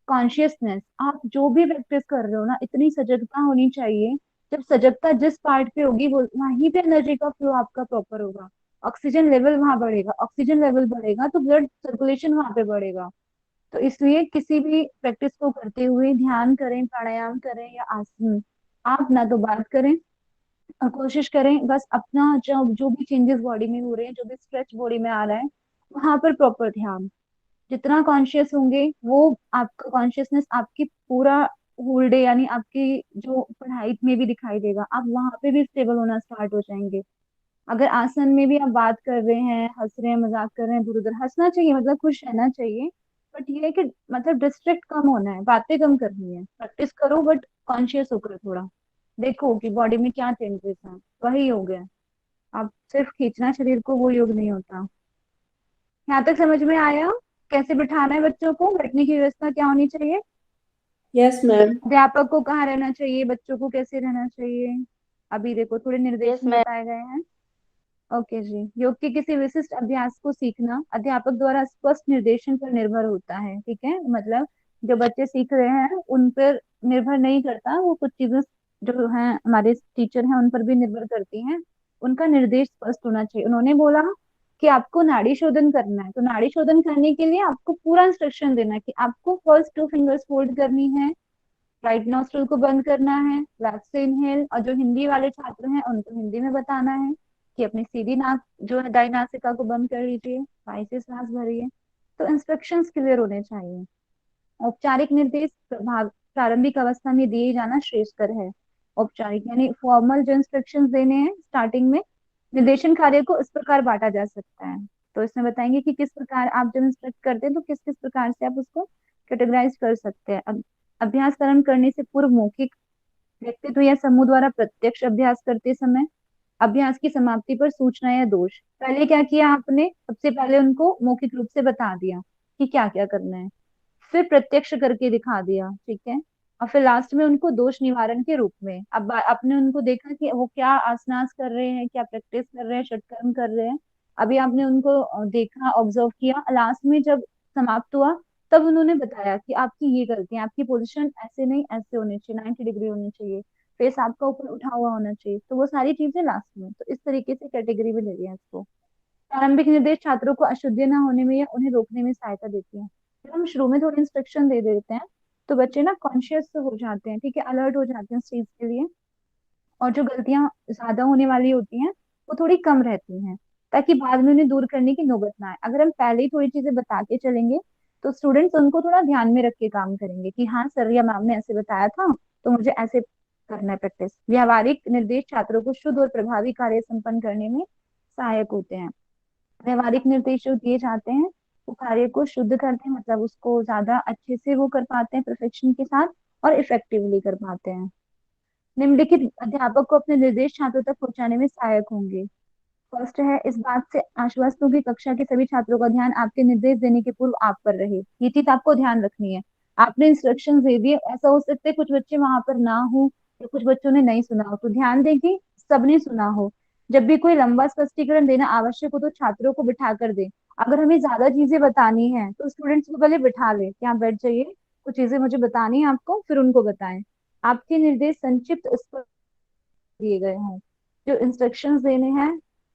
कॉन्शियसनेस, आप जो भी प्रैक्टिस कर रहे हो ना, इतनी सजगता होनी चाहिए। जब सजगता जिस पार्ट पे होगी वो वहीं पे एनर्जी का फ्लो आपका प्रॉपर होगा, ऑक्सीजन लेवल वहां बढ़ेगा, ऑक्सीजन लेवल बढ़ेगा तो ब्लड सर्कुलेशन वहां पे बढ़ेगा। तो इसलिए किसी भी प्रैक्टिस को करते हुए ध्यान करें, प्राणायाम करें या आसन, आप ना तो बात करें, और कोशिश करें बस अपना जो जो भी चेंजेस बॉडी में हो रहे हैं, जो भी स्ट्रेच बॉडी में आ रहा है, वहां पर प्रॉपर ध्यान। जितना कॉन्शियस होंगे वो आपका कॉन्शियसनेस आपकी पूरा होल डे यानी आपकी जो पढ़ाई में भी दिखाई देगा, आप वहां पे भी स्टेबल होना स्टार्ट हो जाएंगे। अगर आसन में भी आप बात कर रहे हैं, हंस रहे हैं, मजाक कर रहे हैं, इधर उधर हंसना चाहिए, मतलब खुश रहना चाहिए, बट ये है कि मतलब डिस्ट्रैक्ट कम होना है, बातें कम करनी है, प्रैक्टिस करो बट कॉन्शियस होकर थोड़ा देखो कि बॉडी में क्या चेंजेस हैं, वही योग है। आप सिर्फ खींचना शरीर को, वो योग नहीं होता। यहाँ तक समझ में आया कैसे बिठाना है बच्चों को, बैठने की व्यवस्था क्या होनी चाहिए, यस मैम। अध्यापक को कहाँ रहना चाहिए, बच्चों को कैसे रहना चाहिए, अभी देखो थोड़े निर्देश यस मैम। बताए गए हैं। ओके जी, योग के किसी विशिष्ट अभ्यास को सीखना अध्यापक द्वारा स्पष्ट निर्देशन पर निर्भर होता है। ठीक है, मतलब जो बच्चे सीख रहे हैं उन पर निर्भर नहीं करता, वो कुछ चीजें जो है हमारे टीचर हैं उन पर भी निर्भर करती हैं। उनका निर्देश स्पष्ट होना चाहिए। उन्होंने बोला कि आपको नाड़ी शोधन करना है, तो नाड़ी शोधन करने के लिए आपको पूरा इंस्ट्रक्शन देना है कि आपको फर्स्ट 2 फिंगर्स फोल्ड करनी है, राइट नॉस्ट्रल को बंद करना है, लेफ्ट से इनहेल, और जो हिंदी वाले छात्र हैं उनको हिंदी में बताना है कि अपनी सीधी नाक जो है दाई नासिका को बंद कर लीजिए, बाई से सांस भरिए। तो इंस्ट्रक्शंस क्लियर होने चाहिए। औपचारिक निर्देश प्रारंभिक अवस्था में दिए जाना श्रेयस्कर है। औपचारिक यानी फॉर्मल जो इंस्ट्रक्शंस देने हैं स्टार्टिंग में, निर्देशन कार्य को इस प्रकार बांटा जा सकता है। तो इसमें बताएंगे कि किस प्रकार आप जब इंस्ट्रक्ट करते हैं तो किस किस प्रकार से आप उसको कैटेगराइज कर सकते हैं। अब अभ्यास कर्म करने से पूर्व मौखिक, व्यक्तित्व या समूह द्वारा प्रत्यक्ष अभ्यास करते समय, अभ्यास की समाप्ति पर सूचना या दोष। पहले क्या किया आपने, सबसे पहले उनको मौखिक रूप से बता दिया कि क्या क्या करना है, फिर प्रत्यक्ष करके दिखा दिया, ठीक है, और फिर लास्ट में उनको दोष निवारण के रूप में अब आपने उनको देखा कि वो क्या आसनास कर रहे हैं, क्या प्रैक्टिस कर रहे हैं, षटकर्म कर रहे हैं, अभी आपने उनको देखा, ऑब्जर्व किया, लास्ट में जब समाप्त हुआ तब उन्होंने बताया कि आपकी ये गलती है, आपकी पोजीशन ऐसे नहीं ऐसे होनी चाहिए, 90 डिग्री होनी चाहिए, फेस आपका ऊपर उठा हुआ होना चाहिए। तो वो सारी चीजें लास्ट में, तो इस तरीके से कैटेगरी भी ले रही है इसको। प्रारंभिक निर्देश छात्रों को अशुद्धि न होने में या उन्हें रोकने में सहायता देती है। जब हम शुरू में थोड़ी इंस्ट्रक्शन दे देते हैं तो बच्चे ना कॉन्शियस हो जाते हैं, ठीक है, अलर्ट हो जाते हैं इस चीज के लिए, और जो गलतियां ज्यादा होने वाली होती हैं वो थोड़ी कम रहती हैं, ताकि बाद में उन्हें दूर करने की नौबत ना आए। अगर हम पहले ही थोड़ी चीजें बता के चलेंगे तो स्टूडेंट्स उनको थोड़ा ध्यान में रख के काम करेंगे कि हाँ सर या मैम ने ऐसे बताया था तो मुझे ऐसे करना है प्रैक्टिस। व्यावहारिक निर्देश छात्रों को शुद्ध और प्रभावी कार्य संपन्न करने में सहायक होते हैं। व्यवहारिक निर्देश जो दिए जाते हैं वो कार्य को शुद्ध करते हैं, मतलब उसको ज्यादा अच्छे से वो कर पाते हैं परफेक्शन के साथ, और इफेक्टिवली कर पाते हैं। निम्नलिखित अध्यापक को अपने निर्देश छात्रों तक पहुंचाने में सहायक होंगे। फर्स्ट है, इस बात से आश्वस्त हो कि कक्षा के सभी छात्रों का ध्यान आपके निर्देश देने के पूर्व आप पर रहे। ये चीज आपको ध्यान रखनी है। आपने इंस्ट्रक्शन दे दिए, ऐसा हो सकता है कुछ बच्चे वहां पर ना हो या कुछ बच्चों ने नहीं सुना हो, तो ध्यान दें कि सबने सुना हो। जब भी कोई लंबा स्पष्टीकरण देना आवश्यक हो तो छात्रों को बिठा कर दे। अगर हमें ज्यादा चीजें बतानी है तो स्टूडेंट्स को पहले बिठा ले कि आप बैठ जाइए, कुछ चीजें मुझे बतानी है आपको, फिर उनको बताएं। आपके निर्देश संक्षिप्त दिए गए हैं। जो इंस्ट्रक्शंस देने हैं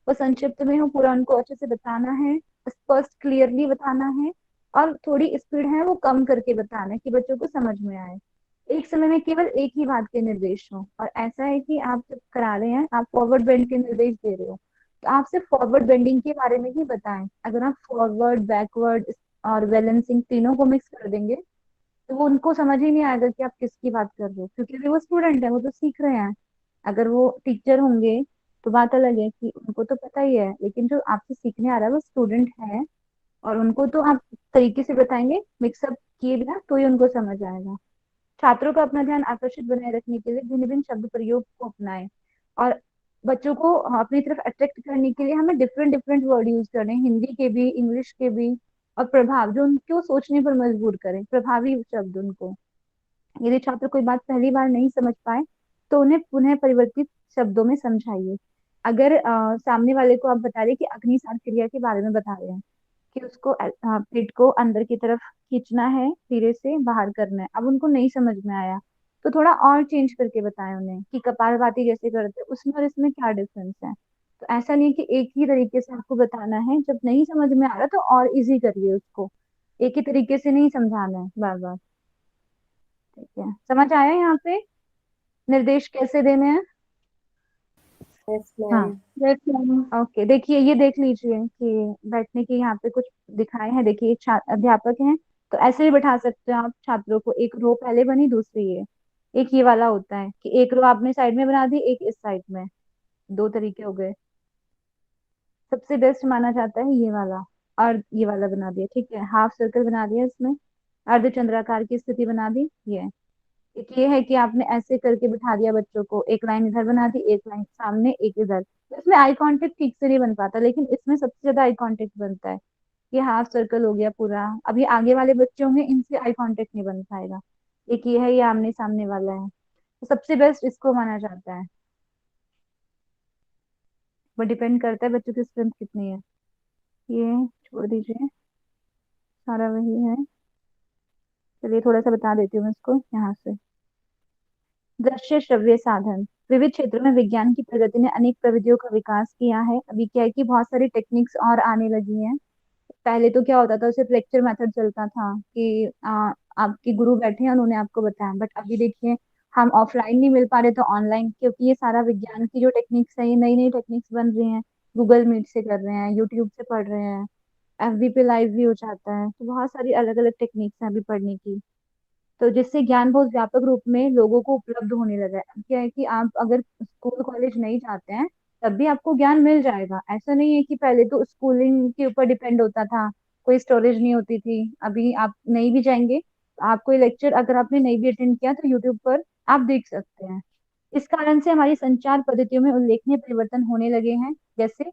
वो संक्षिप्त में हो, पूरा उनको अच्छे से बताना है, स्पष्ट क्लियरली बताना है, और थोड़ी स्पीड है वो कम करके बताना है कि बच्चों को समझ में आए। एक समय में केवल एक ही बात के निर्देश हो, और ऐसा है कि आप जब करा रहे हैं, आप फॉरवर्ड बेंड के निर्देश दे रहे हो तो आप सिर्फ फॉरवर्ड बेंडिंग के बारे में ही बताएं। अगर आप फॉरवर्ड, बैकवर्ड और बैलेंसिंग तीनों को मिक्स कर देंगे तो वो उनको समझ ही नहीं आएगा कि आप किसकी बात कर रहे हो, क्योंकि अभी वो स्टूडेंट है, वो तो सीख रहे हैं। अगर वो टीचर होंगे तो बात अलग है कि उनको तो पता ही है, लेकिन जो आपसे सीखने आ रहा है वो स्टूडेंट है, और उनको तो आप तरीके से बताएंगे मिक्सअप किए बिना, तो ही उनको समझ आएगा। छात्रों का अपना ध्यान आकर्षित बनाए रखने के लिए भिन्न भिन्न शब्द प्रयोग को अपनाएं, और बच्चों को अपनी तरफ अट्रैक्ट करने के लिए हमें डिफरेंट डिफरेंट वर्ड यूज करने हैं, हिंदी के भी, इंग्लिश के भी, और प्रभाव जो उनको सोचने पर मजबूर करें, प्रभावी शब्द उनको। यदि छात्र कोई बात पहली बार नहीं समझ पाए तो उन्हें पुनः परिवर्तित शब्दों में समझाइए। अगर सामने वाले को आप बता रहे कि अग्निसार क्रिया के बारे में बता रहे हैं कि उसको पेट को अंदर की तरफ खींचना है, धीरे से बाहर करना है, अब उनको नहीं समझ में आया तो थोड़ा और चेंज करके बताएं उन्हें कि कपालभाति जैसे करते हैं उसमें और इसमें क्या डिफरेंस है। तो ऐसा नहीं कि एक ही तरीके से आपको बताना है, जब नहीं समझ में आ रहा तो और इजी करिए उसको, एक ही तरीके से नहीं समझाना है बार बार। ठीक है, समझ आया यहाँ पे निर्देश कैसे देने हैं? Yes, हाँ, ma'am. Yes ma'am. ओके, देखिए ये देख लीजिए कि बैठने के यहाँ पे कुछ दिखाए हैं, देखिए अध्यापक हैं तो ऐसे भी बैठा सकते हो आप छात्रों को, एक रो पहले बनी, दूसरी ये, एक ये वाला होता है कि एक रो आपने साइड में बना दी, एक इस साइड में, दो तरीके हो गए। सबसे बेस्ट माना जाता है ये वाला, और ये वाला बना दिया, ठीक है, हाफ सर्कल बना दिया इसमें, अर्धचंद्राकार की स्थिति बना दी ये। एक ये है कि आपने ऐसे करके बिठा दिया बच्चों को, एक लाइन इधर बना दी, एक लाइन सामने, एक इधर, तो इसमें आई कांटेक्ट ठीक से नहीं बन पाता, लेकिन इसमें सबसे ज्यादा आई कांटेक्ट बनता है। ये हाफ सर्कल हो गया पूरा। अभी आगे वाले बच्चे होंगे इनसे आई कांटेक्ट नहीं बन पाएगा। एक ये है, ये आमने सामने वाला है, तो सबसे बेस्ट इसको माना जाता है। वो डिपेंड करता है बच्चों की स्ट्रेंथ कितनी है। ये छोड़ दीजिए, सारा वही है। चलिए थोड़ा सा बता देती हूँ मैं इसको यहाँ से। दृश्य श्रव्य साधन, विविध क्षेत्रों में विज्ञान की प्रगति ने अनेक प्रविधियों का विकास किया है। अभी क्या है कि बहुत सारी टेक्निक्स और आने लगी हैं। पहले तो क्या होता था, सिर्फ लेक्चर मेथड चलता था कि आपके गुरु बैठे हैं उन्होंने आपको बताया, बट अभी देखिए हम ऑफलाइन नहीं मिल पा रहे तो ऑनलाइन, क्योंकि ये सारा विज्ञान की जो टेक्निक्स है, ये नई नई टेक्निक्स बन रही हैं, गूगल मीट से कर रहे हैं, यूट्यूब से पढ़ रहे हैं, एफबी पे लाइव भी हो जाता है, तो बहुत सारी अलग अलग टेक्निक्स हैं अभी पढ़ने की। तो जिससे ज्ञान बहुत व्यापक रूप में लोगों को उपलब्ध होने लगा है। अब क्या है कि आप अगर स्कूल कॉलेज नहीं जाते हैं तब भी आपको ज्ञान मिल जाएगा। ऐसा नहीं है कि पहले तो स्कूलिंग के ऊपर डिपेंड होता था, कोई स्टोरेज नहीं होती थी। अभी आप नहीं भी जाएंगे तो आप कोई लेक्चर अगर आपने नहीं भी अटेंड किया तो यूट्यूब पर आप देख सकते हैं। इस कारण से हमारी संचार पद्धतियों में उल्लेखनीय परिवर्तन होने लगे हैं। जैसे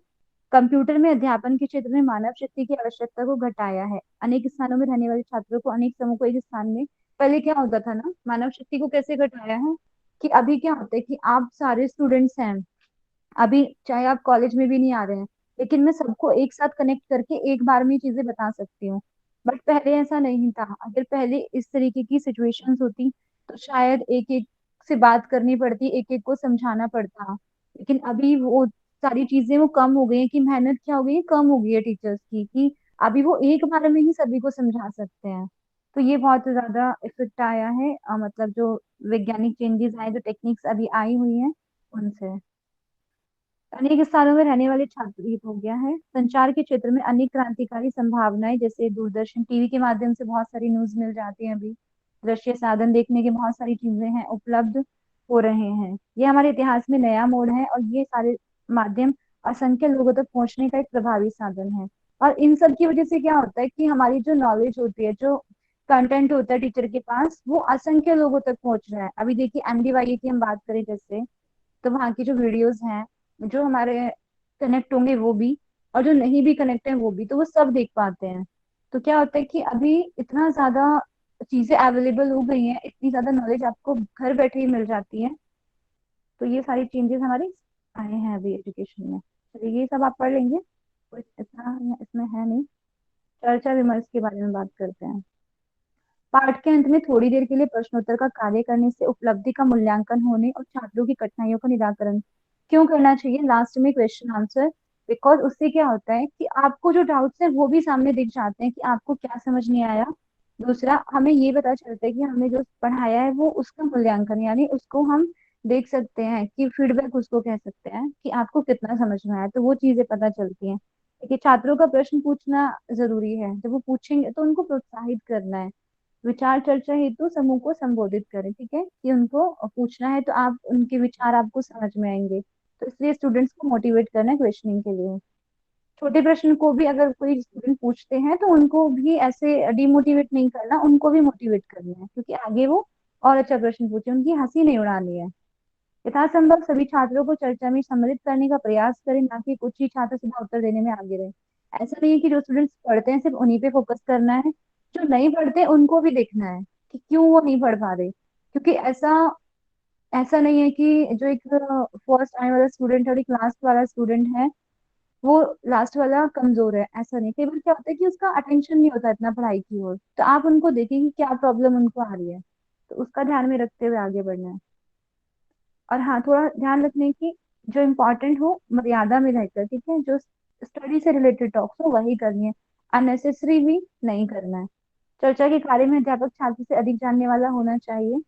कंप्यूटर में अध्यापन के क्षेत्र में मानव शक्ति की आवश्यकता को घटाया है। अनेक स्थानों में रहने वाले छात्रों को अनेक समूह को एक स्थान में, पहले क्या होता था ना, मानव शक्ति को कैसे घटाया है कि अभी क्या होता है कि आप सारे स्टूडेंट्स हैं, अभी चाहे आप कॉलेज में भी नहीं आ रहे हैं लेकिन मैं सबको एक साथ कनेक्ट करके एक बार में चीजें बता सकती हूँ। बट पहले ऐसा नहीं था। अगर पहले इस तरीके की सिचुएशंस होती तो शायद एक एक से बात करनी पड़ती, एक एक को समझाना पड़ता। लेकिन अभी वो सारी चीजें वो कम हो गई है कि मेहनत क्या हो गई है, कम हो गई है टीचर्स की, कि अभी वो एक बार में ही सभी को समझा सकते हैं। तो ये बहुत ज्यादा इफेक्ट आया है, मतलब जो वैज्ञानिक चेंजेस आए, जो टेक्निक्स अभी आई हुई हैं उनसे। अनेक स्थानों में रहने वाले छात्र हित हो गया है। संचार के क्षेत्र में अनेक क्रांतिकारी संभावनाएं, जैसे दूरदर्शन टीवी के माध्यम से बहुत सारी न्यूज मिल जाती है अभी। दृश्य साधन देखने की बहुत सारी चीजें हैं उपलब्ध हो रहे हैं। ये हमारे इतिहास में नया मोड़ है, और ये सारे माध्यम असंख्य लोगों तक पहुंचने का एक प्रभावी साधन है। और इन सब की वजह से क्या होता है कि हमारी जो नॉलेज होती है, जो कंटेंट होता है टीचर के पास, वो असंख्य लोगों तक पहुंच रहा है। अभी देखिए एमडीवाई की हम बात करें जैसे, तो वहाँ की जो वीडियोस हैं, जो हमारे कनेक्ट होंगे वो भी, और जो नहीं भी कनेक्ट है वो भी, तो वो सब देख पाते हैं। तो क्या होता है कि अभी इतना ज्यादा चीजें अवेलेबल हो गई हैं, इतनी ज्यादा नॉलेज आपको घर बैठे ही मिल जाती है। तो ये सारी चेंजेस हमारे आए हैं अभी एजुकेशन में। चलिए ये सब आप पढ़ लेंगे, कुछ इतना इसमें है नहीं। चर्चा विमर्श के बारे में बात करते हैं। पाठ के अंत में थोड़ी देर के लिए प्रश्नोत्तर का कार्य करने से उपलब्धि का मूल्यांकन होने और छात्रों की कठिनाइयों का निराकरण क्यों करना चाहिए, लास्ट में क्वेश्चन आंसर। बिकॉज उससे क्या होता है कि आपको जो डाउट्स है वो भी सामने दिख जाते हैं कि आपको क्या समझ नहीं आया। दूसरा, हमें ये पता चलता है कि हमने जो पढ़ाया है वो उसका मूल्यांकन, यानी उसको हम देख सकते हैं कि फीडबैक उसको कह सकते हैं कि आपको कितना समझ में आया, तो वो चीजें पता चलती हैं। देखिए छात्रों का प्रश्न पूछना जरूरी है, जब वो पूछेंगे तो उनको प्रोत्साहित करना है। विचार चर्चा हेतु समूह को संबोधित करें, ठीक है, कि उनको पूछना है तो आप उनके विचार आपको समझ में आएंगे। तो इसलिए स्टूडेंट्स को मोटिवेट करना है क्वेश्चनिंग के लिए। छोटे प्रश्न को भी अगर कोई स्टूडेंट पूछते हैं तो उनको भी ऐसे डिमोटिवेट नहीं करना, उनको भी मोटिवेट करना है, क्योंकि आगे वो और अच्छा प्रश्न पूछे, उनकी हंसी नहीं उड़ानी है। यथासंभव सभी छात्रों को चर्चा में सम्मिलित करने का प्रयास करें, ना कि कुछ ही छात्र सीधा उत्तर देने में आगे रहे। ऐसा नहीं है कि जो स्टूडेंट्स पढ़ते हैं सिर्फ उन्हीं पे फोकस करना है, जो नहीं पढ़ते उनको भी देखना है कि क्यों वो नहीं पढ़ पा रहे। क्योंकि ऐसा ऐसा नहीं है कि जो एक फर्स्ट आने वाला स्टूडेंट है और एक लास्ट वाला स्टूडेंट है, वो लास्ट वाला कमजोर है, ऐसा नहीं। कई बार क्या होता है कि उसका अटेंशन नहीं होता इतना पढ़ाई की ओर, तो आप उनको देखें कि क्या प्रॉब्लम उनको आ रही है, तो उसका ध्यान में रखते हुए आगे बढ़ना है। और हाँ, थोड़ा ध्यान रखने की, जो इम्पोर्टेंट हो मर्यादा में रहकर, ठीक है, जो स्टडी से रिलेटेड टॉक्स हो वही करनी है, अननेसेसरी भी नहीं करना है। चर्चा के कार्य में अध्यापक छात्र से अधिक जानने वाला होना चाहिए।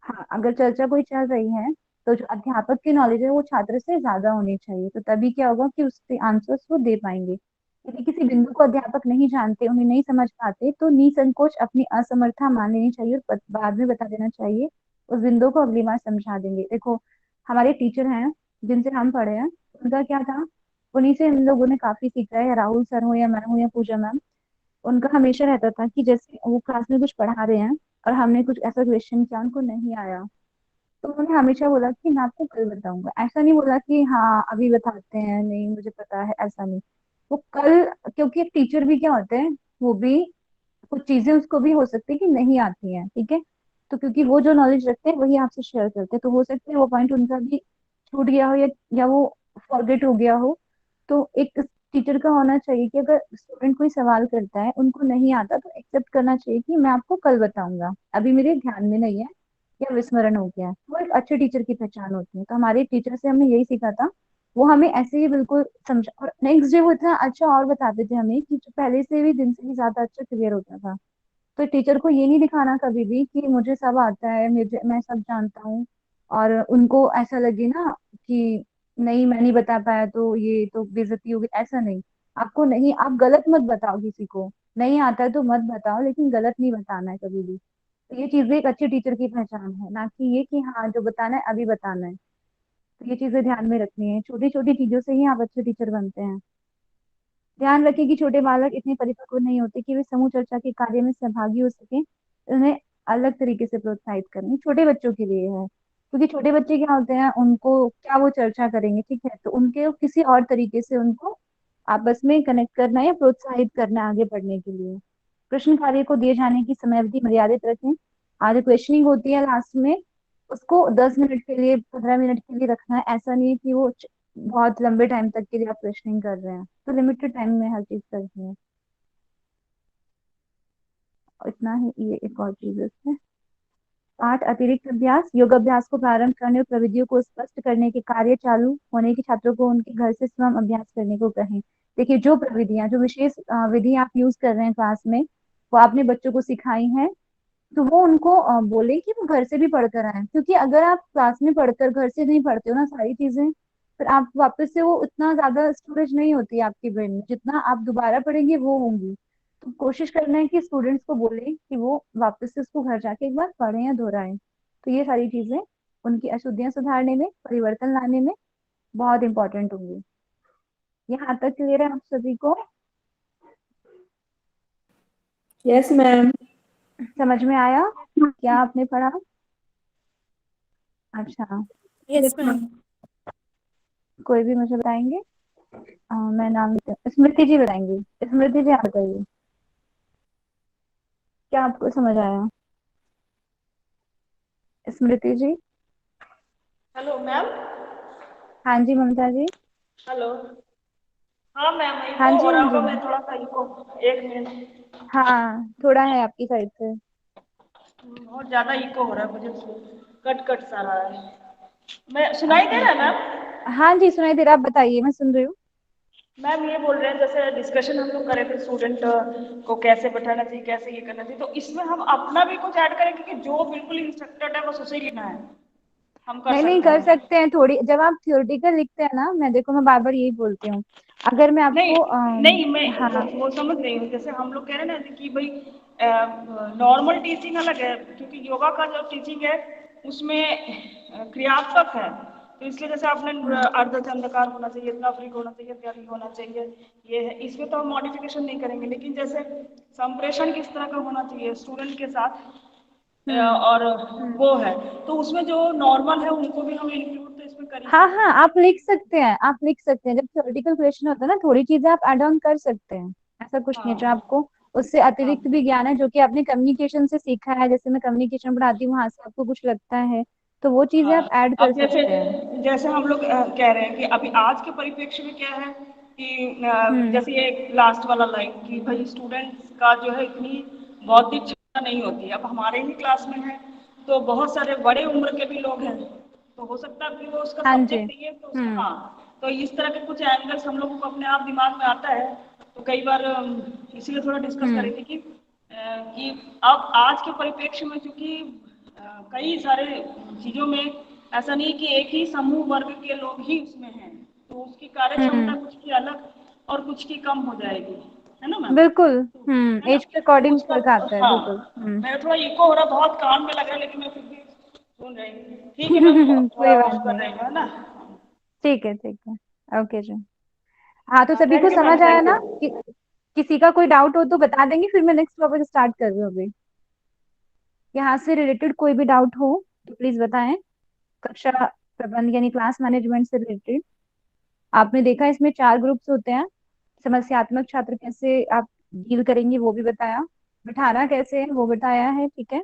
हाँ, अगर चर्चा कोई चल रही है तो जो अध्यापक की नॉलेज है वो छात्र से ज्यादा होनी चाहिए, तो तभी क्या होगा कि उसके आंसर्स वो दे पाएंगे। यदि किसी बिंदु को अध्यापक नहीं जानते, उन्हें नहीं समझ पाते, तो निसंकोच अपनी असमर्थता मान लेनी चाहिए और बाद में बता देना चाहिए। उस बिंदु को अगली बार समझा देंगे। देखो, हमारे टीचर हैं जिनसे हम पढ़े हैं, उनका क्या था, उन्हीं से हम लोगों ने काफी सीखा है। राहुल सर हो या मैं हूँ या पूजा मैम, उनका हमेशा रहता था कि जैसे वो क्लास में कुछ पढ़ा रहे हैं और हमने कुछ ऐसा क्वेश्चन किया उनको नहीं आया, तो उन्होंने हमेशा बोला कि मैं आपको कल बताऊंगा। ऐसा नहीं बोला कि हाँ अभी बताते हैं, नहीं मुझे पता है, ऐसा नहीं। वो कल, क्योंकि एक टीचर भी क्या होते हैं, वो भी कुछ चीजें उसको भी हो सकती है कि नहीं आती हैं, ठीक है। तो क्योंकि वो जो नॉलेज रखते हैं वही आपसे शेयर करते हैं, तो हो सकता है वो पॉइंट उनका भी छूट गया हो, या वो फॉरगेट हो गया हो। तो एक टीचर का होना चाहिए कि अगर स्टूडेंट कोई सवाल करता है, उनको नहीं आता, तो एक्सेप्ट करना चाहिए कि मैं आपको कल बताऊंगा, अभी मेरे ध्यान में नहीं है, या विस्मरण हो गया है। वो एक अच्छे टीचर की पहचान होती है। तो हमारे टीचर से हमने यही सीखा था। वो हमें ऐसे ही बिल्कुल समझा, और नेक्स्ट डे वो इतना अच्छा और बताते थे हमें कि जो पहले से भी दिन से भी ज्यादा अच्छा क्लियर होता था। तो टीचर को ये नहीं दिखाना कभी भी कि मुझे सब आता है, मुझे मैं सब जानता हूँ, और उनको ऐसा लगे ना कि नहीं मैं नहीं बता पाया तो ये तो बेइज्जती होगी, ऐसा नहीं। आपको नहीं, आप गलत मत बताओ किसी को, नहीं आता है तो मत बताओ, लेकिन गलत नहीं बताना है कभी भी। तो ये चीजें एक अच्छे टीचर की पहचान है, ना कि ये कि हाँ जो बताना है अभी बताना है। तो ये चीजें ध्यान में रखनी है, छोटी छोटी चीजों से ही आप अच्छे टीचर बनते हैं। ध्यान रखें कि छोटे बालक इतने परिपक्व नहीं होते कि वे समूह चर्चा के कार्य में सहभागी हो सके। उन्हें अलग तरीके से प्रोत्साहित करें, छोटे बच्चों के लिए है, क्योंकि छोटे बच्चे क्या होते हैं, उनको क्या वो चर्चा करेंगे, ठीक है, तो उनके किसी और तरीके से उनको आपस में कनेक्ट करना है या प्रोत्साहित करना है आगे बढ़ने के लिए। प्रश्न कार्य को दिए जाने की समय अवधि मर्यादित रखें। आज क्वेश्चनिंग होती है लास्ट में, उसको 10 मिनट के लिए 15 मिनट के लिए रखना है। ऐसा नहीं है कि वो बहुत लंबे टाइम तक के लिए आप क्वेश्चनिंग कर रहे हैं, तो लिमिटेड टाइम में हर चीज करनी है। और इतना ही, ये एक और चीज है इसमें। 8 अतिरिक्त अभ्यास, योगाभ्यास को प्रारंभ करने और प्रविधियों को स्पष्ट करने के कार्य चालू होने के छात्रों को उनके घर से स्वयं अभ्यास करने को कहें। देखिए, जो प्रविधियां, जो विशेष विधि आप यूज कर रहे हैं क्लास में, वो आपने बच्चों को सिखाई है, तो वो उनको बोले कि वो घर से भी पढ़कर आए, क्योंकि अगर आप क्लास में पढ़कर घर से नहीं पढ़ते हो ना सारी चीजें, फिर आप वापस से वो उतना ज्यादा स्टोरेज नहीं होती है आपकी ब्रेन में, जितना आप दोबारा पढ़ेंगे वो होंगी। तो कोशिश करना है कि स्टूडेंट्स को बोले कि वो वापस से उसको घर जाके एक बार पढ़ें या दोहराएं। तो ये सारी चीजें उनकी अशुद्धियां सुधारने में, परिवर्तन लाने में बहुत इंपॉर्टेंट होंगी। यहाँ तक क्लियर है आप सभी को? Yes ma'am. समझ में आया क्या आपने पढ़ा? अच्छा, यस मैम। कोई भी मुझे बताएंगे? मैं नाम, स्मृति जी बताएंगी। स्मृति जी, आप बताइए, क्या आपको समझ आया? स्मृति जी। Hello ma'am. हाँ जी, ममता जी। हेलो। हाँ मैम, हाँ इको जी, हो हाँ रहा जी। होगा, मैं थोड़ा सा इको। एक मिनट। हाँ, थोड़ा है आपकी साइड से। बहुत ज्यादा इको हो रहा है मुझे, कट कट सा रहा है। मैं सुनाई दे अच्छा रहा है अच्छा। मैम? हाँ जी, सुनाई दे रहा, आप बताइए, मैं सुन रही हूँ। मैम ये बोल रहे हैं, जैसे डिस्कशन हम लोग कर रहे थे स्टूडेंट को कैसे बैठाना चाहिए, कैसे ये करना चाहिए, तो इसमें हम अपना भी कुछ ऐड करें, क्योंकि जो बिल्कुल इंस्ट्रक्टेड है बस उसे ही लिखना है, हम कर नहीं नहीं, सकते कर हैं? सकते हैं थोड़ी, जब आप थियोरेटिकल लिखते हैं ना, मैं देखो मैं बार बार यही बोलती हूँ, अगर मैं नहीं आपको नहीं, मैं हाँ। वो समझ रही हूँ। जैसे हम लोग कह रहे हैं ना कि भाई नॉर्मल टीचिंग अलग है, क्योंकि योगा का जो टीचिंग है उसमें क्रियात्मक है, तो इसलिए जैसे आपने अर्धचंद्राकार होना चाहिए, इतना फ्री होना चाहिए, इत्यादि होना चाहिए, ये है, इसमें तो हम मॉडिफिकेशन नहीं करेंगे। लेकिन जैसे संप्रेषण किस तरह का होना चाहिए स्टूडेंट के साथ, और हम्म। वो है, तो उसमें जो नॉर्मल है उनको भी हम इंक्लूड तो इसमें कर ही हाँ सकते हाँ, हैं। आप लिख सकते हैं, आप लिख सकते हैं, जब थ्योरेटिकल क्वेश्चन होता है ना, थोड़ी चीजें आप ऐड ऑन कर सकते हैं, ऐसा कुछ नहीं है। जो हाँ आपको उससे हाँ। अतिरिक्त भी ज्ञान है, जो कि आपने कम्युनिकेशन से सीखा है, जैसे मैं कम्युनिकेशन पढ़ाती हूँ, वहां से आपको कुछ लगता है, तो वो चीजें हाँ, आप ऐड कर अब जैसे सकते हैं। जैसे हम लोग कह रहे हैं कि अभी आज के परिप्रेक्ष्य में क्या है कि हम्म जैसे ये लास्ट वाला लाइन कि भाई स्टूडेंट्स का जो है इतनी बौद्धिक क्षमता नहीं होती। अब हमारे ही क्लास में है तो बहुत सारे बड़े उम्र के भी लोग हैं, तो हो सकता है कि वो उसका हाँ जी। सब्जेक्ट ये तो उसका, हम्म हाँ, तो इस तरह के कुछ एंगल्स हम लोगों को अपने आप दिमाग में आता है। तो कई बार इसीलिए थोड़ा डिस्कस कर हम्म रही थी कि अब आज के परिप्रेक्ष्य में, क्योंकि कई सारे चीजों में ऐसा नहीं कि एक ही समूह वर्ग के लोग ही उसमें हैं, तो उसकी कार्य क्षमता हम्म कुछ की अलग और कुछ की कम हो जाएगी, है ना मैम? बिल्कुल। तो है ना, एज के तो अकॉर्डिंग उसका, फर्क आता है, बिल्कुल। हाँ, मैं थोड़ा इको हो रहा, बहुत कान में लग रहा है, लेकिन मैं फिर भी सुन रही हूँ। ठीक है मैम, कोई थोड़ा बात वो कर नहीं। रही हूँ, है ना? ठीक है, ठीक है, ओके जी। हाँ, तो हाँ, सभी को थैंक यू मैम, समझ आया थैंक ना? यू। किसी का कोई डाउट हो तो बता देंगे, फिर मैं नेक्स्ट टॉपिक स्टार्ट कर रही हूँ अभी। यहाँ से रिलेटेड कोई भी डाउट हो तो प्लीज बताएं। कक्षा प्रबंध यानी क्लास मैनेजमेंट से रिलेटेड, आपने देखा इसमें 4 ग्रुप्स होते हैं। समस्यात्मक छात्र कैसे आप डील करेंगे वो भी बताया, बिठाना कैसे है वो बताया है, ठीक है।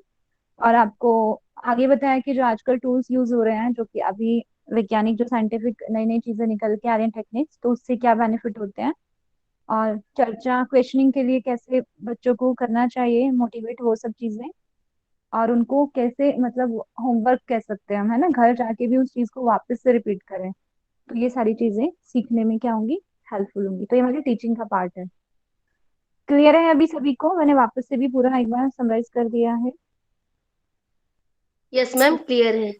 और आपको आगे बताया कि जो आजकल टूल्स यूज हो रहे हैं, जो कि अभी वैज्ञानिक जो साइंटिफिक नई नई चीजें निकल के आ रही हैं, टेक्निक्स, तो उससे क्या बेनिफिट होते हैं। और चर्चा क्वेश्चनिंग के लिए कैसे बच्चों को करना चाहिए, मोटिवेट, वो सब चीजें। और उनको कैसे, मतलब होमवर्क कह सकते हैं हम, है ना, घर जाके भी उस चीज को वापस से रिपीट करें। तो ये सारी चीजें सीखने में क्या होंगी, हेल्पफुल होंगी। तो ये हमारी टीचिंग का पार्ट है। क्लियर है अभी सभी को? मैंने वापस से भी पूरा एक बार समराइज कर दिया है। यस मैम, क्लियर है।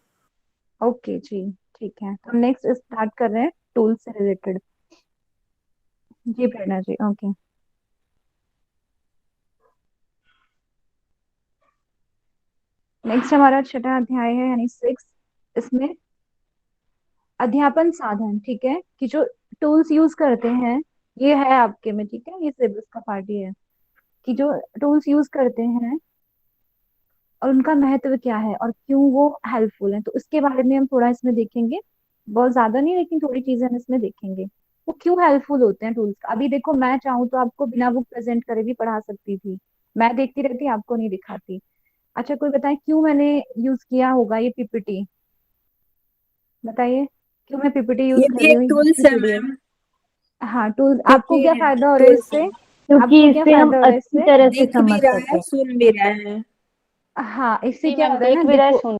ओके जी, ठीक है, तो हम नेक्स्ट स्टार्ट कर रहे हैं टूल से रिलेटेड। जी प्रेरणा जी, ओके। नेक्स्ट हमारा छठा अध्याय है, यानी 6। इसमें अध्यापन साधन, ठीक है, कि जो टूल्स यूज करते हैं, ये है आपके में, ठीक है, ये सिलेबस का पार्ट ही है, कि जो टूल्स यूज करते हैं और उनका महत्व क्या है और क्यों वो हेल्पफुल है, तो उसके बारे में हम थोड़ा इसमें देखेंगे। बहुत ज्यादा नहीं, लेकिन थोड़ी चीजें हम इसमें देखेंगे। वो क्यों हेल्पफुल होते हैं टूल्स। अभी देखो, मैं चाहूँ तो आपको बिना बुक प्रेजेंट करे भी पढ़ा सकती थी, मैं देखती रहती, आपको नहीं दिखाती। अच्छा, कोई बताए क्यों मैंने यूज किया होगा ये पीपीटी, बताइए। क्यों मैं पीपीटी यूज ये कर भी रही एक हूँ टूल्स है इसीलिए। मैम। हाँ, टूल। आपको क्या क्योंकि फायदा हो रहा है टूल्स इससे? क्योंकि आपको क्या इससे हम फायदा हो रहा है अच्छी इससे? तरह से दिख भी समझ रहा सके। है, सुन भी रहा है। हाँ, इससे जी क्या मैम, हो रहा है ना, देख भी रहा है, देखो। सुन।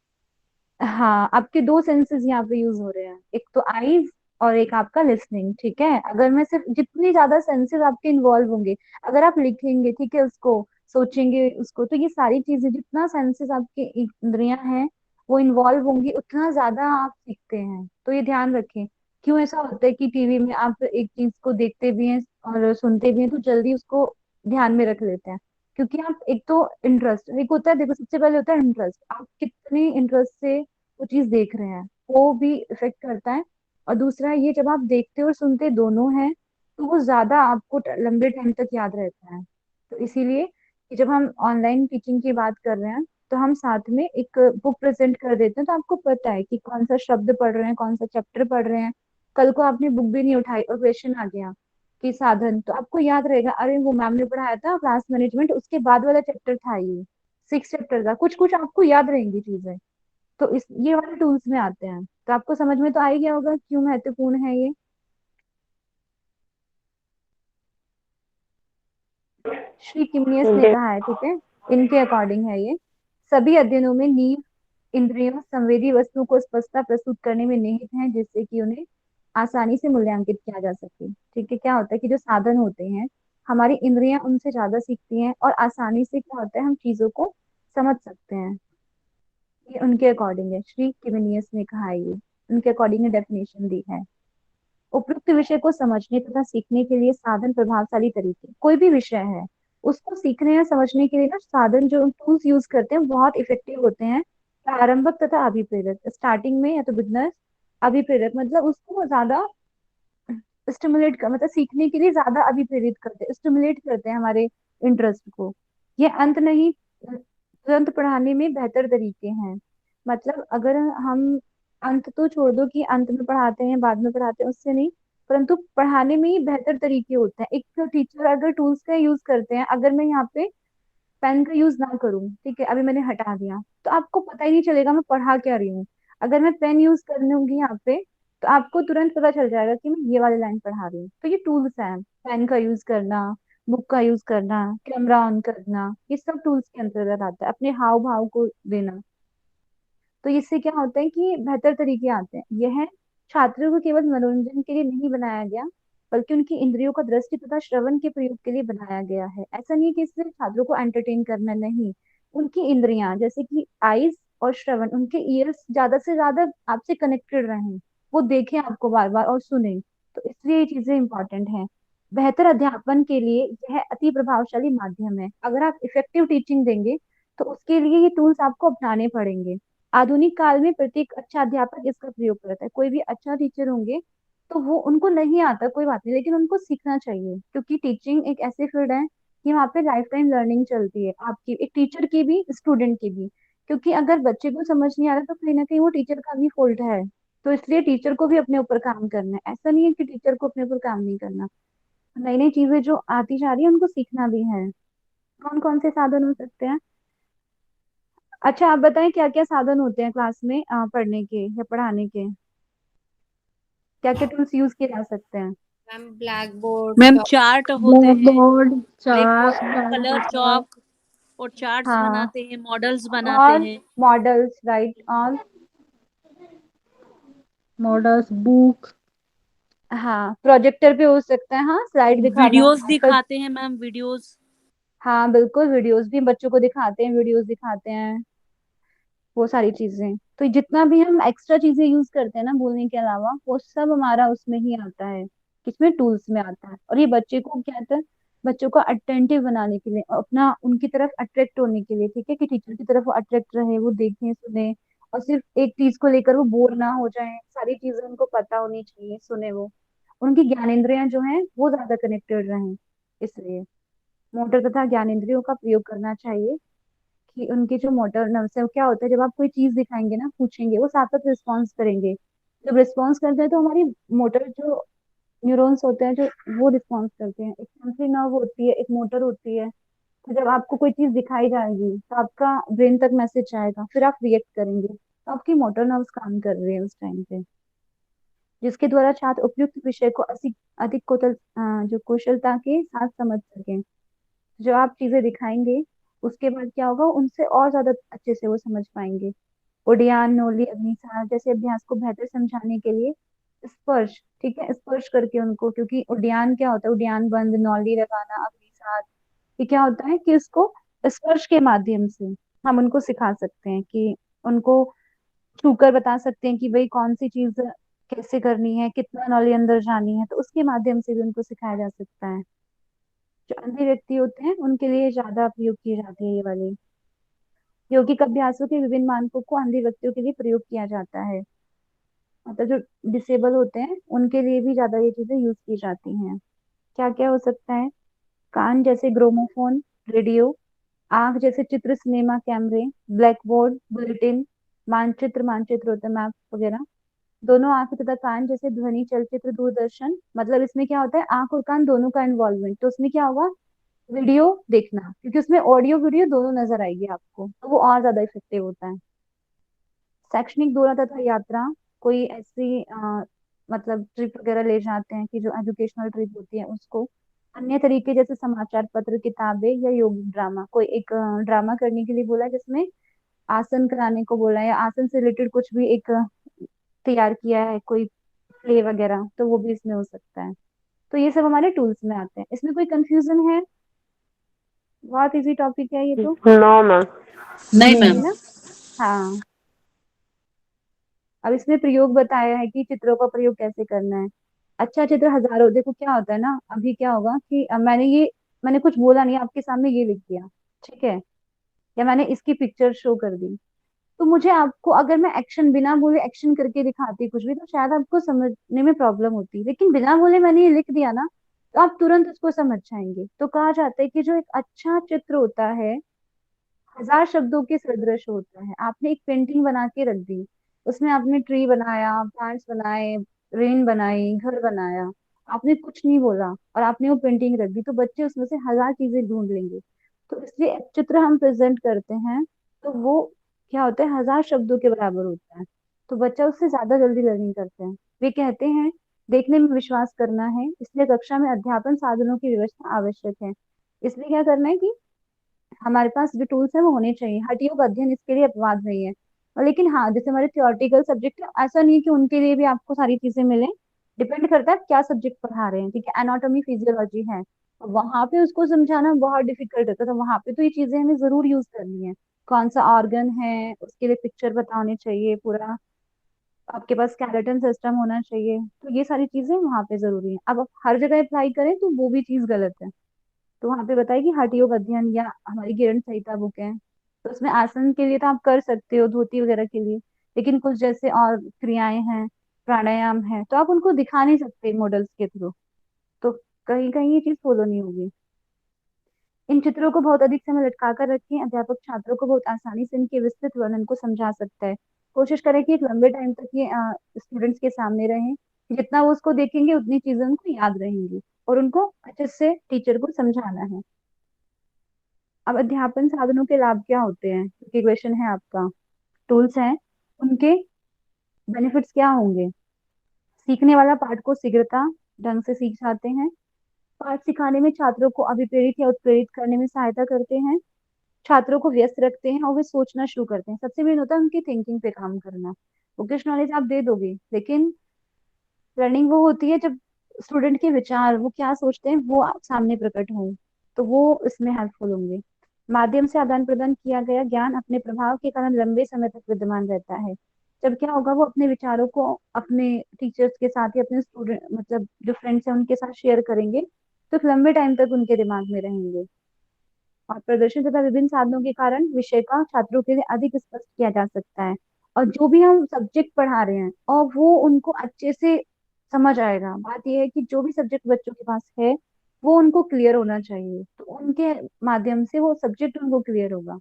हाँ, आपके दो सेंसेस यहाँ पे यूज हो रहे हैं, एक तो आईज और एक आपका लिसनिंग। ठीक है, अगर मैं सिर्फ जितनी ज्यादा सेंसेस आपके इन्वॉल्व होंगे, अगर आप लिखेंगे, ठीक है, उसको सोचेंगे उसको, तो ये सारी चीजें, जितना सेंसेस आपके इंद्रियां हैं वो इन्वॉल्व होंगी, उतना ज्यादा आप सीखते हैं। तो ये ध्यान रखें। क्यों ऐसा होता है कि टीवी में आप एक चीज को देखते भी हैं और सुनते भी हैं तो जल्दी उसको ध्यान में रख लेते हैं, क्योंकि आप एक तो इंटरेस्ट एक होता है, देखो सबसे पहले होता है इंटरेस्ट, आप कितने इंटरेस्ट से वो चीज देख रहे हैं, वो भी इफेक्ट करता है। और दूसरा ये, जब आप देखते और सुनते दोनों हैं तो वो ज्यादा आपको लंबे टाइम तक याद रहता है। तो इसीलिए कि जब हम ऑनलाइन टीचिंग की बात कर रहे हैं तो हम साथ में एक बुक प्रेजेंट कर देते हैं, तो आपको पता है कि कौन सा शब्द पढ़ रहे हैं, कौन सा चैप्टर पढ़ रहे हैं। कल को आपने बुक भी नहीं उठाई और क्वेश्चन आ गया कि साधन, तो आपको याद रहेगा, अरे वो मैम ने पढ़ाया था क्लास मैनेजमेंट, उसके बाद वाला चैप्टर था ये, 6 चैप्टर था, कुछ कुछ आपको याद रहेंगी चीजें। तो इस ये वाले टूल्स में आते हैं, तो आपको समझ में तो आ ही गया होगा क्यों महत्वपूर्ण है ये। श्री किमियस ने जी कहा है, ठीक है, इनके अकॉर्डिंग है ये। सभी अध्ययनों में नींव इंद्रियों संवेदी वस्तुओं को स्पष्टता प्रस्तुत करने में निहित है, जिससे कि उन्हें आसानी से मूल्यांकित किया जा सके। ठीक है, क्या होता है कि जो साधन होते हैं, हमारी इंद्रियां उनसे ज्यादा सीखती हैं और आसानी से क्या होता है, हम चीजों को समझ सकते हैं। ये उनके अकॉर्डिंग है, श्री किमिनियस ने कहा है ये, उनके अकॉर्डिंग डेफिनेशन दी है। उपयुक्त विषय को समझने तथा सीखने के लिए साधन प्रभावशाली तरीके, कोई भी विषय है उसको सीखने या समझने के लिए ना, साधन जो टूल्स यूज करते हैं बहुत इफेक्टिव होते हैं। प्रारंभक तथा अभिप्रेरक, स्टार्टिंग में या तो बिगनर्स, अभिप्रेरक मतलब उसको ज्यादा स्टिमुलेट कर, मतलब सीखने के लिए ज्यादा अभिप्रेरित करते हैं, स्टिमुलेट करते हैं हमारे इंटरेस्ट को। ये अंत नहीं, तुरंत पढ़ाने में बेहतर तरीके हैं। मतलब अगर हम, अंत तो छोड़ दो कि अंत में पढ़ाते हैं बाद में पढ़ाते हैं, उससे नहीं, परंतु पढ़ाने में ही बेहतर तरीके होते हैं। एक टीचर अगर टूल्स का यूज करते हैं, अगर मैं यहाँ पे पेन का यूज ना करूँ, ठीक है, अभी मैंने हटा दिया, तो आपको पता ही नहीं चलेगा मैं पढ़ा क्या रही हूँ। अगर मैं पेन यूज करने होंगी यहाँ पे, तो आपको तुरंत पता चल जाएगा कि मैं ये वाली लाइन पढ़ा रही हूँ। तो ये टूल्स हैं, पेन का यूज करना, बुक का यूज करना, कैमरा ऑन करना, ये सब टूल्स के अंतर्गत आता है, अपने हाव भाव को देना। तो इससे क्या होता है कि बेहतर तरीके आते हैं। यह छात्रों को केवल मनोरंजन के लिए नहीं बनाया गया, बल्कि उनकी इंद्रियों का दृष्टि तथा श्रवण के प्रयोग के लिए बनाया गया है। ऐसा नहीं है कि इससे छात्रों को एंटरटेन करना, नहीं, उनकी इंद्रियां जैसे कि आईज और श्रवण, उनके ईयर्स ज्यादा से ज्यादा आपसे कनेक्टेड रहें, वो देखें आपको बार बार और सुने। तो इसलिए ये चीजें इंपॉर्टेंट हैं। बेहतर अध्यापन के लिए यह अति प्रभावशाली माध्यम है। अगर आप इफेक्टिव टीचिंग देंगे तो उसके लिए ये टूल्स आपको अपनाने पड़ेंगे। आधुनिक काल में प्रत्येक अच्छा अध्यापक इसका प्रयोग करता है। कोई भी अच्छा टीचर होंगे तो वो, उनको नहीं आता कोई बात नहीं, लेकिन उनको सीखना चाहिए, क्योंकि टीचिंग एक ऐसी फील्ड है कि वहाँ पे लाइफ टाइम लर्निंग चलती है, आपकी, एक टीचर की भी, स्टूडेंट की भी। क्योंकि अगर बच्चे को समझ नहीं आ रहा तो कहीं ना कहीं वो टीचर का भी फॉल्ट है। तो इसलिए टीचर को भी अपने ऊपर काम करना है, ऐसा नहीं है कि टीचर को अपने ऊपर काम नहीं करना। नई नई चीजें जो आती जा रही है उनको सीखना भी है। कौन कौन से साधन हो सकते हैं? अच्छा, आप बताएं क्या क्या साधन होते हैं क्लास में पढ़ने के या पढ़ाने के, क्या क्या टूल्स यूज किए जा सकते हैं? मैम ब्लैक बोर्ड, मैम चौक। चार्ट होते ब्लैक हैं, बोर्ड, ब्लैक चार्ट, बोर्ड में पेन कलर होता है। चौक और चार्ट्स हाँ, बनाते हैं, मॉडल्स बनाते और हैं। मॉडल्स, राइट, और मॉडल्स, बुक। हाँ, प्रोजेक्टर पे हो सकता है, हाँ, स्लाइड दिखाना वीडियोस आजकल। दिखाते हैं मैम, वीडियोस। हाँ बिल्कुल, वीडियोस भी बच्चों को दिखाते हैं, वीडियोस दिखाते हैं, वो सारी चीजें। तो जितना भी हम एक्स्ट्रा चीजें यूज करते हैं ना बोलने के अलावा, वो सब हमारा उसमें ही आता है, किसमें, टूल्स में आता है। और ये बच्चे को क्या आता है, बच्चों को अटेंटिव बनाने के लिए, अपना उनकी तरफ अट्रैक्ट होने के लिए, ठीक है, कि टीचर की तरफ वो अट्रैक्ट रहे, वो देखें सुने, और सिर्फ एक चीज को लेकर वो बोर ना हो जाए, सारी चीजें उनको पता होनी चाहिए, सुने वो, उनकी ज्ञानेंद्रियां जो हैं वो ज्यादा कनेक्टेड रहें। इसलिए मोटर तथा ज्ञानेंद्रियों का प्रयोग करना चाहिए, कि उनके जो मोटर नर्व्स है, वो क्या होता है, जब आप कोई चीज दिखाएंगे ना, पूछेंगे, वो साथ साथ रिस्पॉन्स करेंगे। जब रिस्पॉन्स करते हैं तो हमारी मोटर जो न्यूरॉन्स होते हैं जो, वो रिस्पॉन्स करते हैं, एक सेंसरी नर्व होती है, एक मोटर होती है। तो जब आपको कोई चीज दिखाई जाएगी तो आपका ब्रेन तक मैसेज जाएगा, फिर आप रिएक्ट करेंगे, तो आपकी मोटर नर्व्स काम कर रहे हैं उस टाइम पे। जिसके द्वारा छात्र उपयुक्त विषय को अधिक अधिक जो कुशलता के साथ समझ सकें। जो आप चीजें दिखाएंगे उसके बाद क्या होगा, उनसे और ज्यादा अच्छे से वो समझ पाएंगे। उद्यान, नोली, अग्निसार जैसे अभ्यास को बेहतर समझाने के लिए स्पर्श, ठीक है, स्पर्श करके उनको, क्योंकि उद्यान क्या होता है, उद्यान बंद, नौली लगाना, अग्निसार, ये क्या होता है कि उसको स्पर्श के माध्यम से हम उनको सिखा सकते हैं, कि उनको छूकर बता सकते हैं कि भाई कौन सी चीज कैसे करनी है, कितना नौली अंदर जानी है, तो उसके माध्यम से भी उनको सिखाया जा सकता है। जो अंधे व्यक्ति होते हैं उनके लिए ज्यादा प्रयोग की जाती है ये वाली। यौगिक अभ्यासों के विभिन्न मानकों को अंधे व्यक्तियों के लिए प्रयोग किया जाता है, मतलब जो डिसेबल होते हैं उनके लिए भी ज्यादा ये चीजें यूज की जाती हैं। क्या क्या हो सकता है, कान जैसे ग्रोमोफोन, रेडियो, आंख जैसे चित्र सिनेमा कैमरे, ब्लैक बोर्ड, बुलेटिन, मानचित्र, मानचित्र होता है मैप वगैरह, दोनों आंख तथा कान जैसे ध्वनि चलचित्र दूरदर्शन, मतलब इसमें क्या होता है आंख और कान दोनों का इन्वॉल्वमेंट, तो उसमें क्या होगा, वीडियो देखना, क्योंकि उसमें ऑडियो वीडियो दोनों नजर आएगी आपको, तो वो और ज्यादा इफेक्टिव होता है। शैक्षणिक दौरा तथा यात्रा, कोई ऐसी मतलब ट्रिप वगैरह ले जाते हैं कि जो एजुकेशनल ट्रिप होती है उसको, अन्य तरीके जैसे समाचार पत्र, किताबें या योगिक ड्रामा, कोई एक ड्रामा करने के लिए बोला है जिसमें आसन कराने को बोला है, या आसन से रिलेटेड कुछ भी एक तैयार किया है, कोई प्ले वगैरह, तो वो भी इसमें हो सकता है। तो ये सब हमारे टूल्स में आते हैं। इसमें कोई कंफ्यूजन है? बहुत इजी टॉपिक है ये तो, नो मैम। नहीं है मैम। ना। हाँ, अब इसमें प्रयोग बताया है कि चित्रों का प्रयोग कैसे करना है। अच्छा चित्र हजारों, देखो क्या होता है ना, अभी क्या होगा कि मैंने कुछ बोला नहीं, आपके सामने ये लिख दिया, ठीक है, या मैंने इसकी पिक्चर शो कर दी, तो मुझे आपको अगर मैं एक्शन बिना बोले एक्शन करके दिखाती कुछ भी, तो शायद आपको समझने में प्रॉब्लम होती, लेकिन बिना बोले मैंने ये लिख दिया ना, तो आप तुरंत उसको समझ जाएंगे। तो कहा जाता है कि जो एक अच्छा चित्र होता है हजार शब्दों के सदृश होता है। आपने एक पेंटिंग बना के रख दी, उसमें आपने ट्री बनाया, प्लांट्स बनाए, रेन बनाई, घर बनाया, आपने कुछ नहीं बोला और आपने वो पेंटिंग रख दी, तो बच्चे उसमें से हजार चीजें ढूंढ लेंगे। तो इसलिए एक चित्र हम प्रेजेंट करते हैं तो वो क्या होता है, हजार शब्दों के बराबर होता है, तो बच्चा उससे ज्यादा जल्दी लर्निंग करते हैं। वे कहते हैं देखने में विश्वास करना है, इसलिए कक्षा में अध्यापन साधनों की व्यवस्था आवश्यक है। इसलिए क्या करना है कि हमारे पास जो टूल्स है वो होने चाहिए। हड्डियों का अध्ययन इसके लिए अपवाद नहीं है, और लेकिन हाँ जैसे हमारे थियोरटिकल सब्जेक्ट है, ऐसा नहीं है कि उनके लिए भी आपको सारी चीजें मिले, डिपेंड करता है आप क्या सब्जेक्ट पढ़ा रहे हैं, ठीक है। एनाटॉमी फिजियोलॉजी है, वहां पे उसको समझाना बहुत डिफिकल्ट होता है, तो वहां पे तो ये चीजें हमें जरूर यूज करनी है। कौन सा ऑर्गन है उसके लिए पिक्चर बताने चाहिए, पूरा आपके पास स्केलेटन सिस्टम होना चाहिए, तो ये सारी चीजें वहां पे जरूरी है। अब आप हर जगह अप्लाई करें तो वो भी चीज गलत है। तो वहां पे बताइए कि हठ योग अध्ययन या हमारी गिरण संहिता बुक है, तो उसमें आसन के लिए तो आप कर सकते हो, धोती वगैरह के लिए, लेकिन कुछ जैसे और क्रियाएं हैं, प्राणायाम है, तो आप उनको दिखा नहीं सकते मॉडल्स के थ्रू, तो कहीं कहीं ये चीज फॉलो नहीं होगी। इन चित्रों को बहुत अधिक समय लटका कर रखें, अध्यापक छात्रों को बहुत आसानी से इनके विस्तृत वर्णन को समझा सकता है। कोशिश करें कि एक लंबे टाइम तक ये स्टूडेंट्स के सामने रहें, कि जितना वो उसको देखेंगे उतनी चीजें उनको याद रहेंगी, और उनको अच्छे से टीचर को समझाना है। अब अध्यापन साधनों के लाभ क्या होते हैं, क्योंकि क्वेश्चन है आपका, टूल्स हैं उनके बेनिफिट्स क्या होंगे। सीखने वाला पाठ को शीघ्रता ढंग से सीख जाते हैं, पाठ सिखाने में छात्रों को अभिप्रेरित या उत्प्रेरित करने में सहायता करते हैं, छात्रों को व्यस्त रखते हैं और वे सोचना शुरू करते हैं। सबसे मेन होता है उनकी थिंकिंग पे काम करना। बुकिश नॉलेज आप दे दोगे, लेकिन लर्निंग वो होती है जब स्टूडेंट के विचार, वो क्या सोचते हैं, वो आप सामने प्रकट हों, तो वो इसमें हेल्पफुल होंगे। माध्यम से आदान प्रदान किया गया ज्ञान अपने प्रभाव के कारण लंबे समय तक विद्यमान रहता है। जब क्या होगा, वो अपने विचारों को अपने टीचर्स के साथ या अपने स्टूडेंट, मतलब जो फ्रेंड्स हैं उनके साथ शेयर करेंगे, तो एक लंबे टाइम तक उनके दिमाग में रहेंगे। और प्रदर्शन तथा विभिन्न साधनों के कारण विषय का छात्रों के लिए अधिक स्पष्ट किया जा सकता है, और जो भी हम सब्जेक्ट पढ़ा रहे हैं और वो उनको अच्छे से समझ आएगा। बात यह है कि जो भी सब्जेक्ट बच्चों के पास है वो उनको क्लियर होना चाहिए, तो उनके माध्यम से वो सब्जेक्ट उनको क्लियर होगा।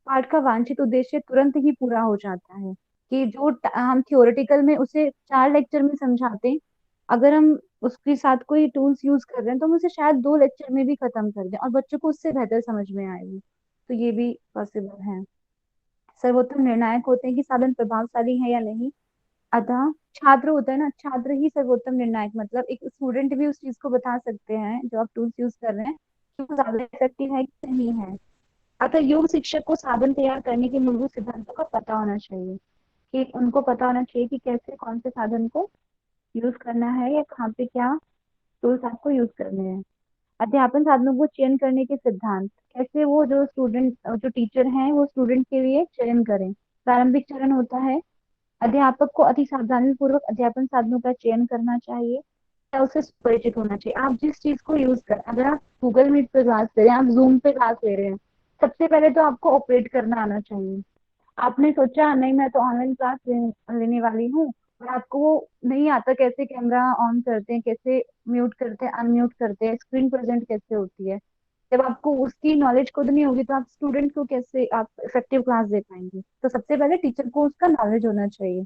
पाठ का वांछित उद्देश्य तुरंत ही पूरा हो जाता है, कि जो हम थियोरेटिकल में उसे 4 लेक्चर में समझाते हैं, अगर हम उसके साथ कोई टूल्स यूज कर रहे हैं तो हम उसे शायद 2 लेक्चर में भी खत्म कर दें और बच्चों को उससे बेहतर समझ में आएगी। तो ये भी पॉसिबल है। सर्वोत्तम निर्णायक होते हैं कि साधन प्रभावशाली है या नहीं। अतः छात्र होता है ना, छात्र ही सर्वोत्तम निर्णायक, मतलब एक स्टूडेंट भी उस चीज को बता सकते हैं जो आप टूल्स यूज कर रहे हैं कि वो ज्यादा इफेक्टिव है कि नहीं है। अतः योग शिक्षक को साधन तैयार करने के मूलभूत सिद्धांतों का पता होना चाहिए, कि उनको पता होना चाहिए कि कैसे कौन से साधन को यूज करना है या कहाँ पे क्या टूल्स आपको यूज करने हैं। अध्यापन साधनों को चयन करने के सिद्धांत, कैसे वो जो स्टूडेंट जो टीचर हैं वो स्टूडेंट के लिए चयन करें। प्रारंभिक चरण होता है, अध्यापक को अति सावधानी पूर्वक अध्यापन साधनों का चयन करना चाहिए या उससे परिचित होना चाहिए। आप जिस चीज को यूज कर, अगर आप गूगल मीट पे क्लास ले रहे हैं, आप जूम पे क्लास ले रहे हैं, सबसे पहले तो आपको ऑपरेट करना आना चाहिए। आपने सोचा नहीं मैं तो ऑनलाइन क्लास लेने वाली हूँ, और आपको वो नहीं आता कैसे कैमरा ऑन करते हैं, कैसे म्यूट करते हैं, अनम्यूट करते हैं, स्क्रीन प्रेजेंट कैसे होती है, जब आपको उसकी नॉलेज खुद नहीं होगी तो आप स्टूडेंट को कैसे आप इफेक्टिव क्लास दे पाएंगे। तो सबसे पहले टीचर को उसका नॉलेज होना चाहिए।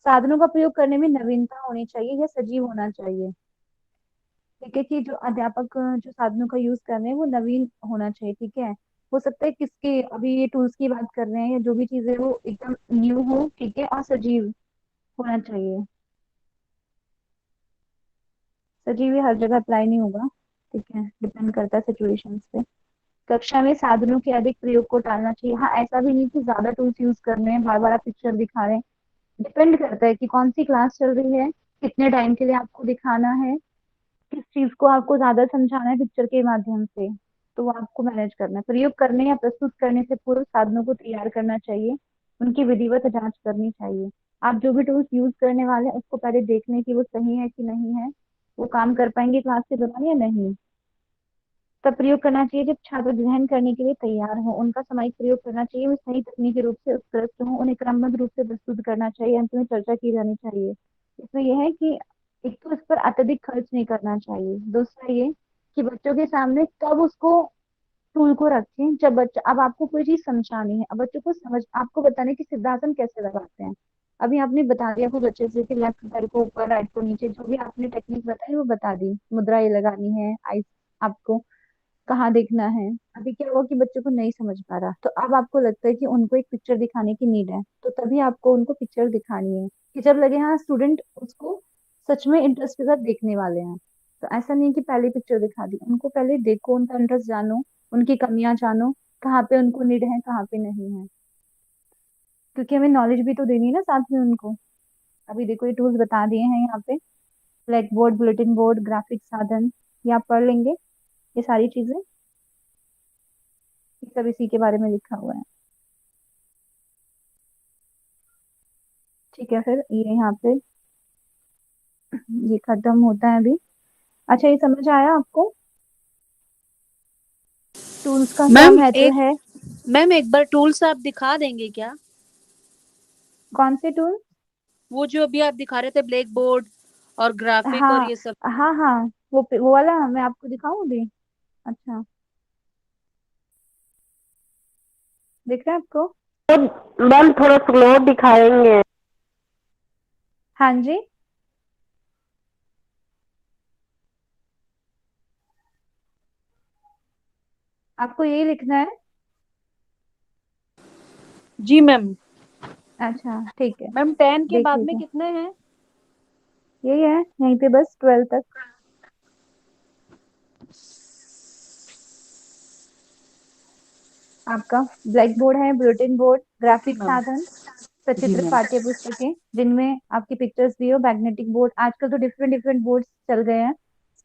साधनों का प्रयोग करने में नवीनता होनी चाहिए या सजीव होना चाहिए। ठीक है, कि जो अध्यापक जो साधनों का यूज कर रहे हैं वो नवीन होना चाहिए। ठीक है, हो सकता है किसके अभी ये टूल्स की बात कर रहे हैं या जो भी चीजें वो एकदम न्यू हो, ठीक है, और सजीव होना चाहिए। सजीव ये हर जगह अप्लाई नहीं होगा, ठीक है, डिपेंड करता है सिचुएशंस पे। कक्षा में साधनों के अधिक प्रयोग को टालना चाहिए। हाँ, ऐसा भी नहीं कि ज्यादा टूल्स यूज करने हैं, बार बार आप पिक्चर दिखा रहे हैं। डिपेंड करता है कि कौन सी क्लास चल रही है, कितने टाइम के लिए आपको दिखाना है, किस चीज को आपको ज्यादा समझाना है पिक्चर के माध्यम से, तो वो आपको मैनेज करना है। प्रयोग करने या प्रस्तुत करने से पूर्व साधनों को तैयार करना चाहिए, उनकी विधिवत जांच करनी चाहिए। आप जो भी टूल्स यूज करने वाले हैं उसको पहले देखने की वो सही है कि नहीं है, वो काम कर पाएंगे क्लास के दौरान या नहीं। तब प्रयोग करना चाहिए जब छात्र ग्रहण करने के लिए तैयार हो, उनका सामयिक प्रयोग करना चाहिए, वे सही तकनीकी रूप से उत्कृष्ट हो, उन्हें क्रमबद्ध रूप से प्रस्तुत करना चाहिए, अंत में चर्चा की जानी चाहिए। इसमें यह है कि एक तो इस पर अत्यधिक खर्च नहीं करना चाहिए, दूसरा ये कि बच्चों के सामने कब उसको टूल को रखें जब बच्चा, अब आपको कोई चीज समझानी है, अब बच्चों को समझ आपको बताने की सिद्धांतन कैसे लगाते हैं। अभी आपने बता दिया कोई बच्चे से कि लेफ्ट पैर को ऊपर राइट को नीचे, जो भी आपने टेक्निक बताई वो बता दी, मुद्रा ये लगानी है, आइस आपको कहाँ देखना है। अभी क्या हुआ कि बच्चों को नहीं समझ पा रहा, तो अब आपको लगता है कि उनको एक पिक्चर दिखाने की नीड है, तो तभी आपको उनको पिक्चर दिखानी है कि जब लगे हाँ स्टूडेंट उसको सच में इंटरेस्ट के साथ देखने वाले हैं। तो ऐसा नहीं कि पहले पिक्चर दिखा दी, उनको पहले देखो, उनका इंटरेस्ट जानो, उनकी कमियां जानो, कहाँ पे उनको नीड है कहाँ पे नहीं है, क्योंकि हमें नॉलेज भी तो देनी है ना साथ में उनको। अभी देखो ये टूल्स बता दिए हैं यहाँ पे, black board, bulletin board, graphic साधन, ये आप पढ़ लेंगे, ये सारी चीजें, ये सब इसी के बारे में लिखा हुआ है। ठीक है, फिर ये यहाँ पे ये खत्म होता है अभी। अच्छा, ये समझ आया आपको टूल्स का क्या महत्व है? मैम एक बार टूल्स आप दिखा देंगे क्या? कौन से टूल? वो जो अभी आप दिखा रहे थे, ब्लैक बोर्ड और ग्राफिक और हाँ ये सब। हाँ हाँ, वो वाला मैं आपको दिखाऊं अभी। अच्छा, दिख रहा है आपको? मैम थोड़ा स्लो दिखाएंगे। हाँ जी, आपको यही लिखना है? जी मैम। अच्छा ठीक है, मैम 10 के देख बाद में लीजिए, कितने हैं? यही है यहीं पे बस 12 तक। आपका ब्लैक बोर्ड है, बुलेटिन बोर्ड, जी ग्राफिक मैम। साधन, जी सचित्र मैम। पाठ्य पुस्तकें जिनमें आपकी पिक्चर्स भी हो, मैग्नेटिक बोर्ड, आजकल तो डिफरेंट डिफरेंट बोर्ड चल गए हैं,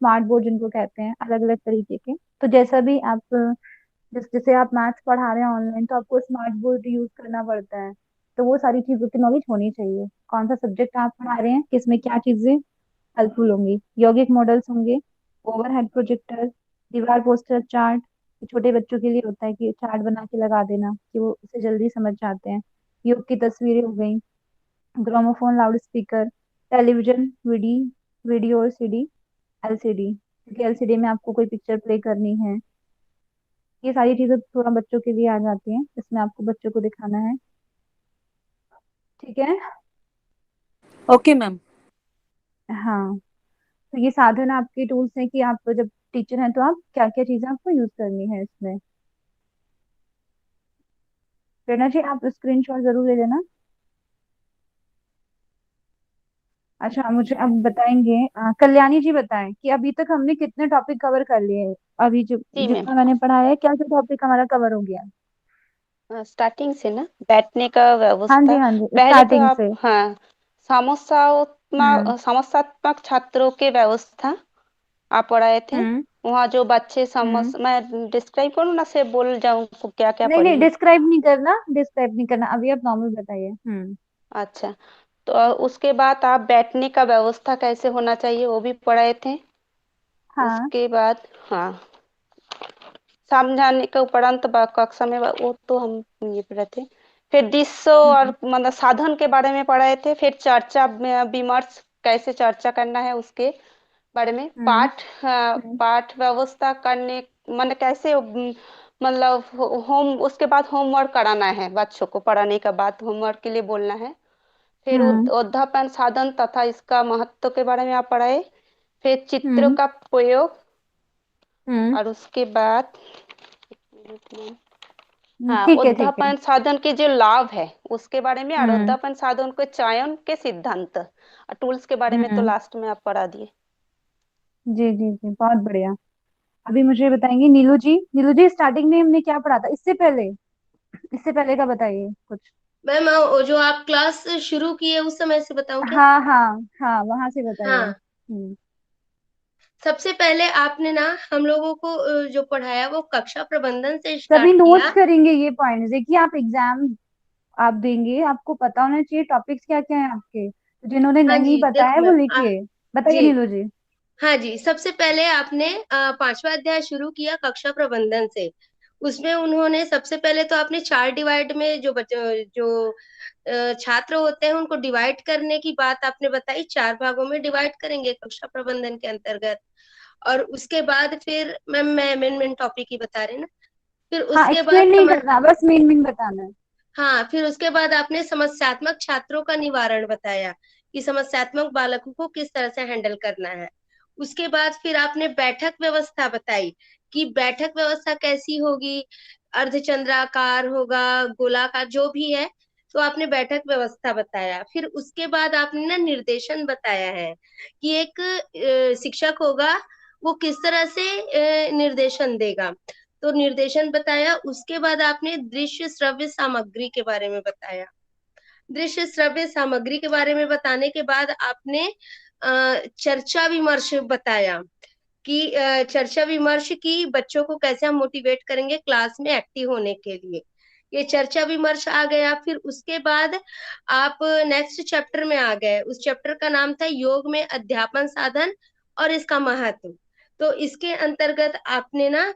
स्मार्ट बोर्ड जिनको कहते हैं, अलग अलग तरीके के। तो जैसा भी आप जैसे आप मैथ्स पढ़ा रहे हैं ऑनलाइन तो आपको स्मार्ट बोर्ड यूज करना पड़ता है, तो वो सारी चीजों की नॉलेज होनी चाहिए, कौन सा सब्जेक्ट आप पढ़ा रहे हैं, किसमें क्या चीजें हेल्पफुल होंगी। यौगिक मॉडल्स होंगे, ओवरहेड प्रोजेक्टर, दीवार पोस्टर चार्ट, छोटे बच्चों के लिए होता है कि चार्ट बना के लगा देना कि वो उसे जल्दी समझ जाते हैं। योग की तस्वीरें हो गई, gramophone, loud speaker, television, video और सीडी, एलसीडी, क्योंकि एलसीडी में आपको कोई पिक्चर प्ले करनी है, ये सारी चीजें थोड़ा बच्चों के लिए आ जाती हैं, इसमें आपको बच्चों को दिखाना है। ठीक है, ओके मैम। हाँ, तो ये साधन आपके टूल्स हैं कि आप जब टीचर हैं तो आप क्या क्या चीजें आपको यूज करनी है इसमें। प्रेरणा जी, आप स्क्रीनशॉट जरूर ले लेना। अच्छा, मुझे अब बताएंगे, कल्याणी जी बताएं कि अभी तक हमने कितने टॉपिक कवर कर लिए हैं। अभी जो जी मैम। जितना मैंने पढ़ाया है, क्या क्या टॉपिक हमारा कवर हो गया? स्टार्टिंग से ना, बैठने का हाँ जी, व्यवस्था। हाँ जी, पहले तो स्टार्टिंग आप, से। हाँ, हम्म। समस्यात्मक छात्रों की व्यवस्था आप पढ़ाए थे। हम्म। वहाँ जो बच्चे हम्म। मैं डिस्क्राइब करूँ ना, से बोल जाऊँ क्या क्या नहीं पढ़ी नहीं, हूँ। डिस्क्राइब नहीं करना, डिस्क्राइब नहीं करना, अभी आप नॉर्मल बताइए। अच्छा, तो उसके बाद आप बैठने का व्यवस्था कैसे होना चाहिए वो भी पढ़ाए थे। हाँ। उसके बाद, हाँ, समझाने के उपरांत कक्षा में वो तो हम ये पढ़े थे। फिर दृश्य और हम्म। मतलब साधन के बारे में पढ़ाए थे। फिर चर्चा विमर्श कैसे चर्चा करना है उसके बारे में। हम्म। हम्म। पाठ व्यवस्था करने मतलब कैसे मतलब होम, उसके बाद होमवर्क कराना है बच्चों को, पढ़ाने के बाद होमवर्क के लिए बोलना है। फिर हम्म। अध्यापन साधन तथा इसका महत्व के बारे में आप पढ़ाए। फिर चित्र हम्म। का प्रयोग। हम्म। और उसके बाद, हाँ, ठीक है, ठीक है। अध्यापन साधन के जो लाभ है उसके बारे में, और हम्म। अध्यापन साधन के चयन के सिद्धांत और टूल्स के बारे में तो हम्म। लास्ट में आप पढ़ा दिए। जी जी जी, बहुत बढ़िया। अभी मुझे बताएंगे नीलू जी। नीलू जी, स्टार्टिंग में हमने क्या पढ़ा था, इससे पहले का बताइए कुछ। मैम वो जो आप क्लास शुरू किए उस समय से बताऊं क्या? हाँ हाँ हाँ, वहां से बताइए। हाँ, सबसे पहले आपने ना हम लोगों को जो पढ़ाया वो कक्षा प्रबंधन से सभी स्टार्ट नोट्स किया। करेंगे ये पॉइंट्स। देखिए, आप एग्जाम आप देंगे, आपको पता होना चाहिए टॉपिक्स क्या क्या है आपके, तो जिन्होंने हाँ नहीं जी, बताया देखो वो मैम लिखिए। बताइए जी, नीलू जी। हाँ जी, सबसे पहले आपने पांचवा अध्याय शुरू किया कक्षा प्रबंधन से। उसमें उन्होंने सबसे पहले तो आपने चार डिवाइड में जो जो छात्र होते हैं उनको डिवाइड करने की बात आपने बताई, चार भागों में डिवाइड करेंगे कक्षा प्रबंधन के अंतर्गत। और उसके बाद फिर मैम मैं मेन टॉपिक ही बता रही ना। फिर हाँ, उसके बाद एक्सप्लेन नहीं करना, बस मेन मेन बताना है। हाँ, फिर उसके बाद आपने समस्यात्मक छात्रों का निवारण बताया कि समस्यात्मक बालकों को किस तरह से हैंडल करना है। उसके बाद फिर आपने बैठक व्यवस्था बताई कि बैठक व्यवस्था कैसी होगी, अर्धचंद्राकार होगा, गोलाकार, जो भी है। तो आपने बैठक व्यवस्था बताया। फिर उसके बाद आपने ना निर्देशन बताया है कि एक शिक्षक होगा, वो किस तरह से निर्देशन देगा। तो निर्देशन बताया। उसके बाद आपने दृश्य श्रव्य सामग्री के बारे में बताया। दृश्य श्रव्य सामग्री के बारे में बताने के बाद आपने चर्चा विमर्श बताया कि चर्चा विमर्श की बच्चों को कैसे हम मोटिवेट करेंगे क्लास में एक्टिव होने के लिए। ये चर्चा विमर्श आ गया। फिर उसके बाद आप नेक्स्ट चैप्टर में आ गए। उस चैप्टर का नाम था योग में अध्यापन साधन और इसका महत्व। तो इसके अंतर्गत आपने ना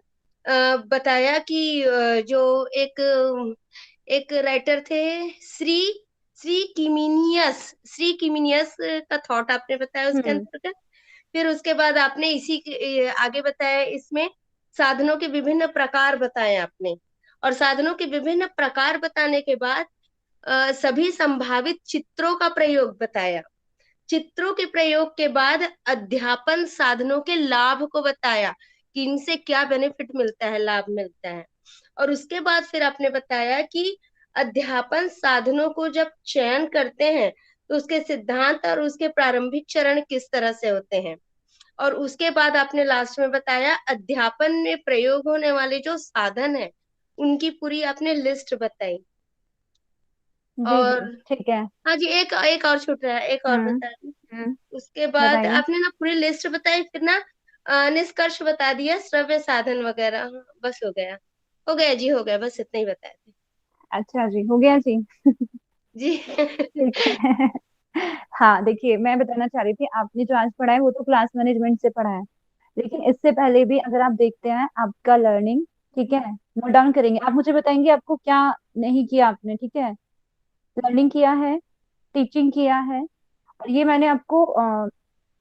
बताया कि जो एक राइटर थे, श्री श्री किमिनियस का थॉट आपने बताया उसके हम्म। अंतर्गत। फिर उसके बाद आपने आगे बताया इसमें साधनों के विभिन्न प्रकार बताए आपने। और साधनों के विभिन्न प्रकार बताने के बाद सभी संभावित चित्रों का प्रयोग बताया। चित्रों के प्रयोग के बाद अध्यापन साधनों के लाभ को बताया कि इनसे क्या बेनिफिट मिलता है, लाभ मिलता है। और उसके बाद फिर आपने बताया कि अध्यापन साधनों को जब चयन करते हैं तो उसके सिद्धांत और उसके प्रारंभिक चरण किस तरह से होते हैं। और उसके बाद आपने लास्ट में बताया अध्यापन में प्रयोग होने वाले जो साधन है उनकी पूरी आपने लिस्ट बताई। जी जी, और ठीक है। हाँ जी, एक एक और छूट रहा है, एक और हम्म। बता दी। हम्म। उसके बाद बताइए। आपने ना पूरी लिस्ट बताई। फिर ना निष्कर्ष बता दिया, श्रव्य साधन वगैरह। हाँ, बस हो गया, हो गया जी, हो गया, बस इतना ही बताया था अच्छा जी, हो गया जी। जी। ठीक है। हाँ, देखिए, मैं बताना चाह रही थी, आपने जो आज पढ़ा है वो तो क्लास मैनेजमेंट से पढ़ा है, लेकिन इससे पहले भी अगर आप देखते हैं आपका लर्निंग, ठीक है, नोट डाउन करेंगे, आप मुझे बताएंगे आपको क्या नहीं किया आपने, ठीक है। लर्निंग किया है, टीचिंग किया है, और ये मैंने आपको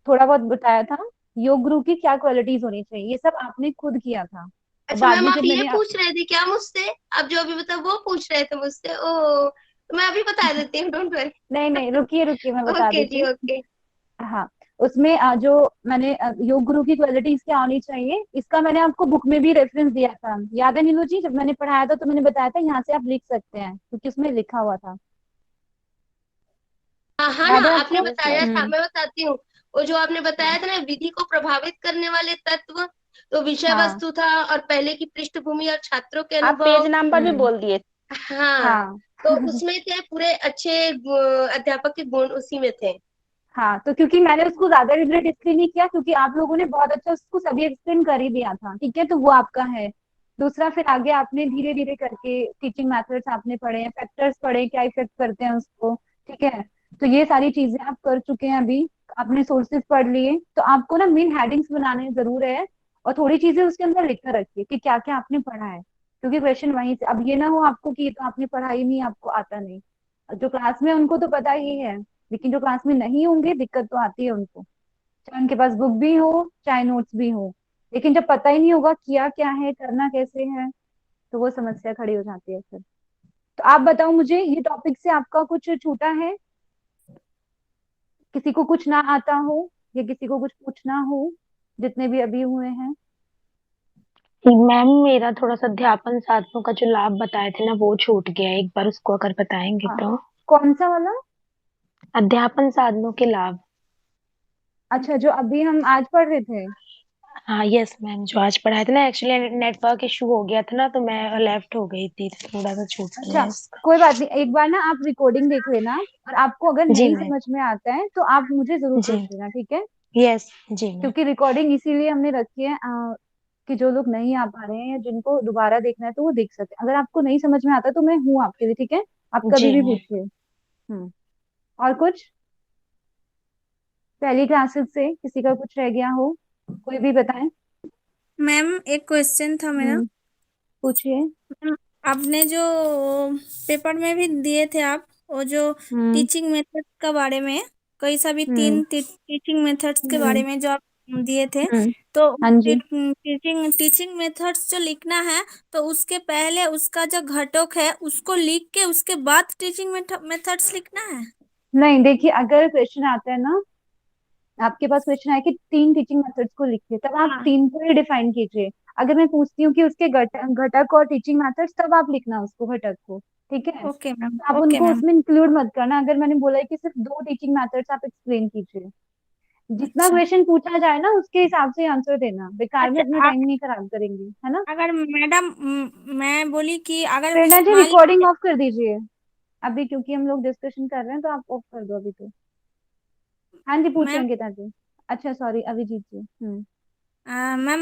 थोड़ा बहुत बताया था, योग गुरु की क्या क्वालिटीज होनी चाहिए, ये सब आपने खुद किया था। और अच्छा बाद मैम, में आप जब ये मैंने पूछ रहे थे क्या मुझसे? आप जो अभी बता वो पूछ रहे थे मुझसे? ओ, तो मैं अभी बता देती हूँ, डोंट वरी। नहीं नहीं, रुकिए रुकिए, मैं बता ओके देती जी, हूँ। ओके। हाँ, उसमें जो मैंने योग गुरु की क्वालिटीज क्या होनी चाहिए, इसका मैंने आपको बुक में भी रेफरेंस दिया था, याद है नीलू जी? जब मैंने पढ़ाया था तो मैंने बताया था यहाँ से आप लिख सकते हैं, क्योंकि उसमें लिखा हुआ था। हाँ याद ना, है आपने आपको? बताया था, हम्म। मैं बताती हूँ। वो जो आपने बताया था ना, विधि को प्रभावित करने वाले तत्व, तो विषय हाँ वस्तु था, और पहले की पृष्ठभूमि और छात्रों के आप पेज अनुभव। नंबर भी हम्म। बोल दिए। हाँ, हाँ तो उसमें थे पूरे अच्छे अध्यापक के गुण उसी में थे। हाँ, तो क्योंकि मैंने उसको ज्यादा रिलेट इसलिए नहीं किया क्योंकि आप लोगों ने बहुत अच्छा उसको सभी एक्सप्लेन कर ही दिया था, ठीक है, तो वो आपका है। दूसरा, फिर आगे आपने धीरे धीरे करके टीचिंग मेथड्स आपने पढ़े हैं, फैक्टर्स पढ़े, क्या इफेक्ट करते हैं उसको, ठीक है। तो ये सारी चीजें आप कर चुके हैं अभी, आपने सोर्सेज पढ़ लिए, तो आपको ना मेन हेडिंग्स बनाने जरूर है, और थोड़ी चीजें उसके अंदर लिख कर रखिए कि क्या क्या आपने पढ़ा है, क्योंकि क्वेश्चन वहीं से, अब ये ना हो आपको कि ये तो आपने पढ़ा ही नहीं, आपको आता नहीं। जो क्लास में उनको तो पता ही है, लेकिन जो क्लास में नहीं होंगे दिक्कत तो आती है उनको, चाहे उनके पास बुक भी हो चाहे नोट्स भी हो, लेकिन जब पता ही नहीं होगा किया क्या है, करना कैसे है, तो वो समस्या खड़ी हो जाती है फिर। तो आप बताओ मुझे, ये टॉपिक से आपका कुछ छूटा है? किसी को कुछ ना आता हो या किसी को कुछ पूछना हो, जितने भी अभी हुए हैं? मैम मेरा थोड़ा सा अध्यापन साधनों का जो लाभ बताए थे ना वो छूट गया है, एक बार उसको अगर बताएंगे हाँ, तो। कौन सा वाला? अध्यापन साधनों के लाभ। अच्छा, जो अभी हम आज पढ़ रहे थे। हाँ यस मैम, जो आज पढ़ाए थे ना, एक्चुअली नेटवर्क इशू हो गया था ना तो मैं लेफ्ट हो गई थी, तो थोड़ा सा छूट गया अच्छा, है उसका। कोई बात नहीं, एक बार ना आप रिकॉर्डिंग देख लेना, और आपको अगर जी नहीं मैम। समझ में आता है तो आप मुझे जरूर जी। पूछ लेना, ठीक है। यस। जी मैम। क्योंकि रिकॉर्डिंग इसीलिए हमने रखी है कि जो लोग नहीं आ पा रहे हैं या जिनको दोबारा देखना है तो वो देख सकते हैं। अगर आपको नहीं समझ में आता तो मैं हूँ आपके लिए, ठीक है, आप कभी जी भी मैम। पूछिए। और कुछ पहली क्लासेस से किसी का कुछ रह गया हो, कोई भी बताएं। मैम एक क्वेश्चन था मेरा। पूछिए। मैम, आपने जो पेपर में भी दिए थे आप, वो जो हम्म। टीचिंग मेथड का बारे में, कई सभी हम्म। तीन टीचिंग मेथड्स के बारे हम्म। में जो आप दिए थे, हम्म। तो हाँ जी। टीचिंग टीचिंग मेथड्स जो लिखना है, तो उसके पहले उसका जो घटक है उसको लिख के उसके बाद टीचिंग मेथड्स लिखना है। नहीं, देखिए, अगर क्वेश्चन आता है ना, आपके पास क्वेश्चन है कि तीन टीचिंग मेथड्स को लिखिए, तब आप हाँ। तीन को ही डिफाइन कीजिए। अगर मैं पूछती हूँ कि उसके घटक और टीचिंग मेथड्स, तब आप लिखना उसको, घटक को, ठीक है। ओके मैम, तो आप ओके उनको मैम। उसमें इंक्लूड मत करना। अगर मैंने बोला है कि सिर्फ दो टीचिंग मेथड्स आप एक्सप्लेन कीजिए, जितना अच्छा। क्वेश्चन पूछा जाए ना उसके हिसाब से आंसर देना, बेकार में अपना अच्छा, टाइम नहीं खराब करेंगे, है ना। अगर मैडम मैं बोली कि अगर प्रेरणा जी, मान रिकॉर्डिंग लीजिए। ऑफ कर दीजिए अभी, क्योंकि हम लोग डिस्कशन कर रहे हैं, तो आप ऑफ कर दो अभी तो। हाँ जी, पूछिए मैम अंकिता जी। अच्छा सॉरी, अभिजीत जी। मैम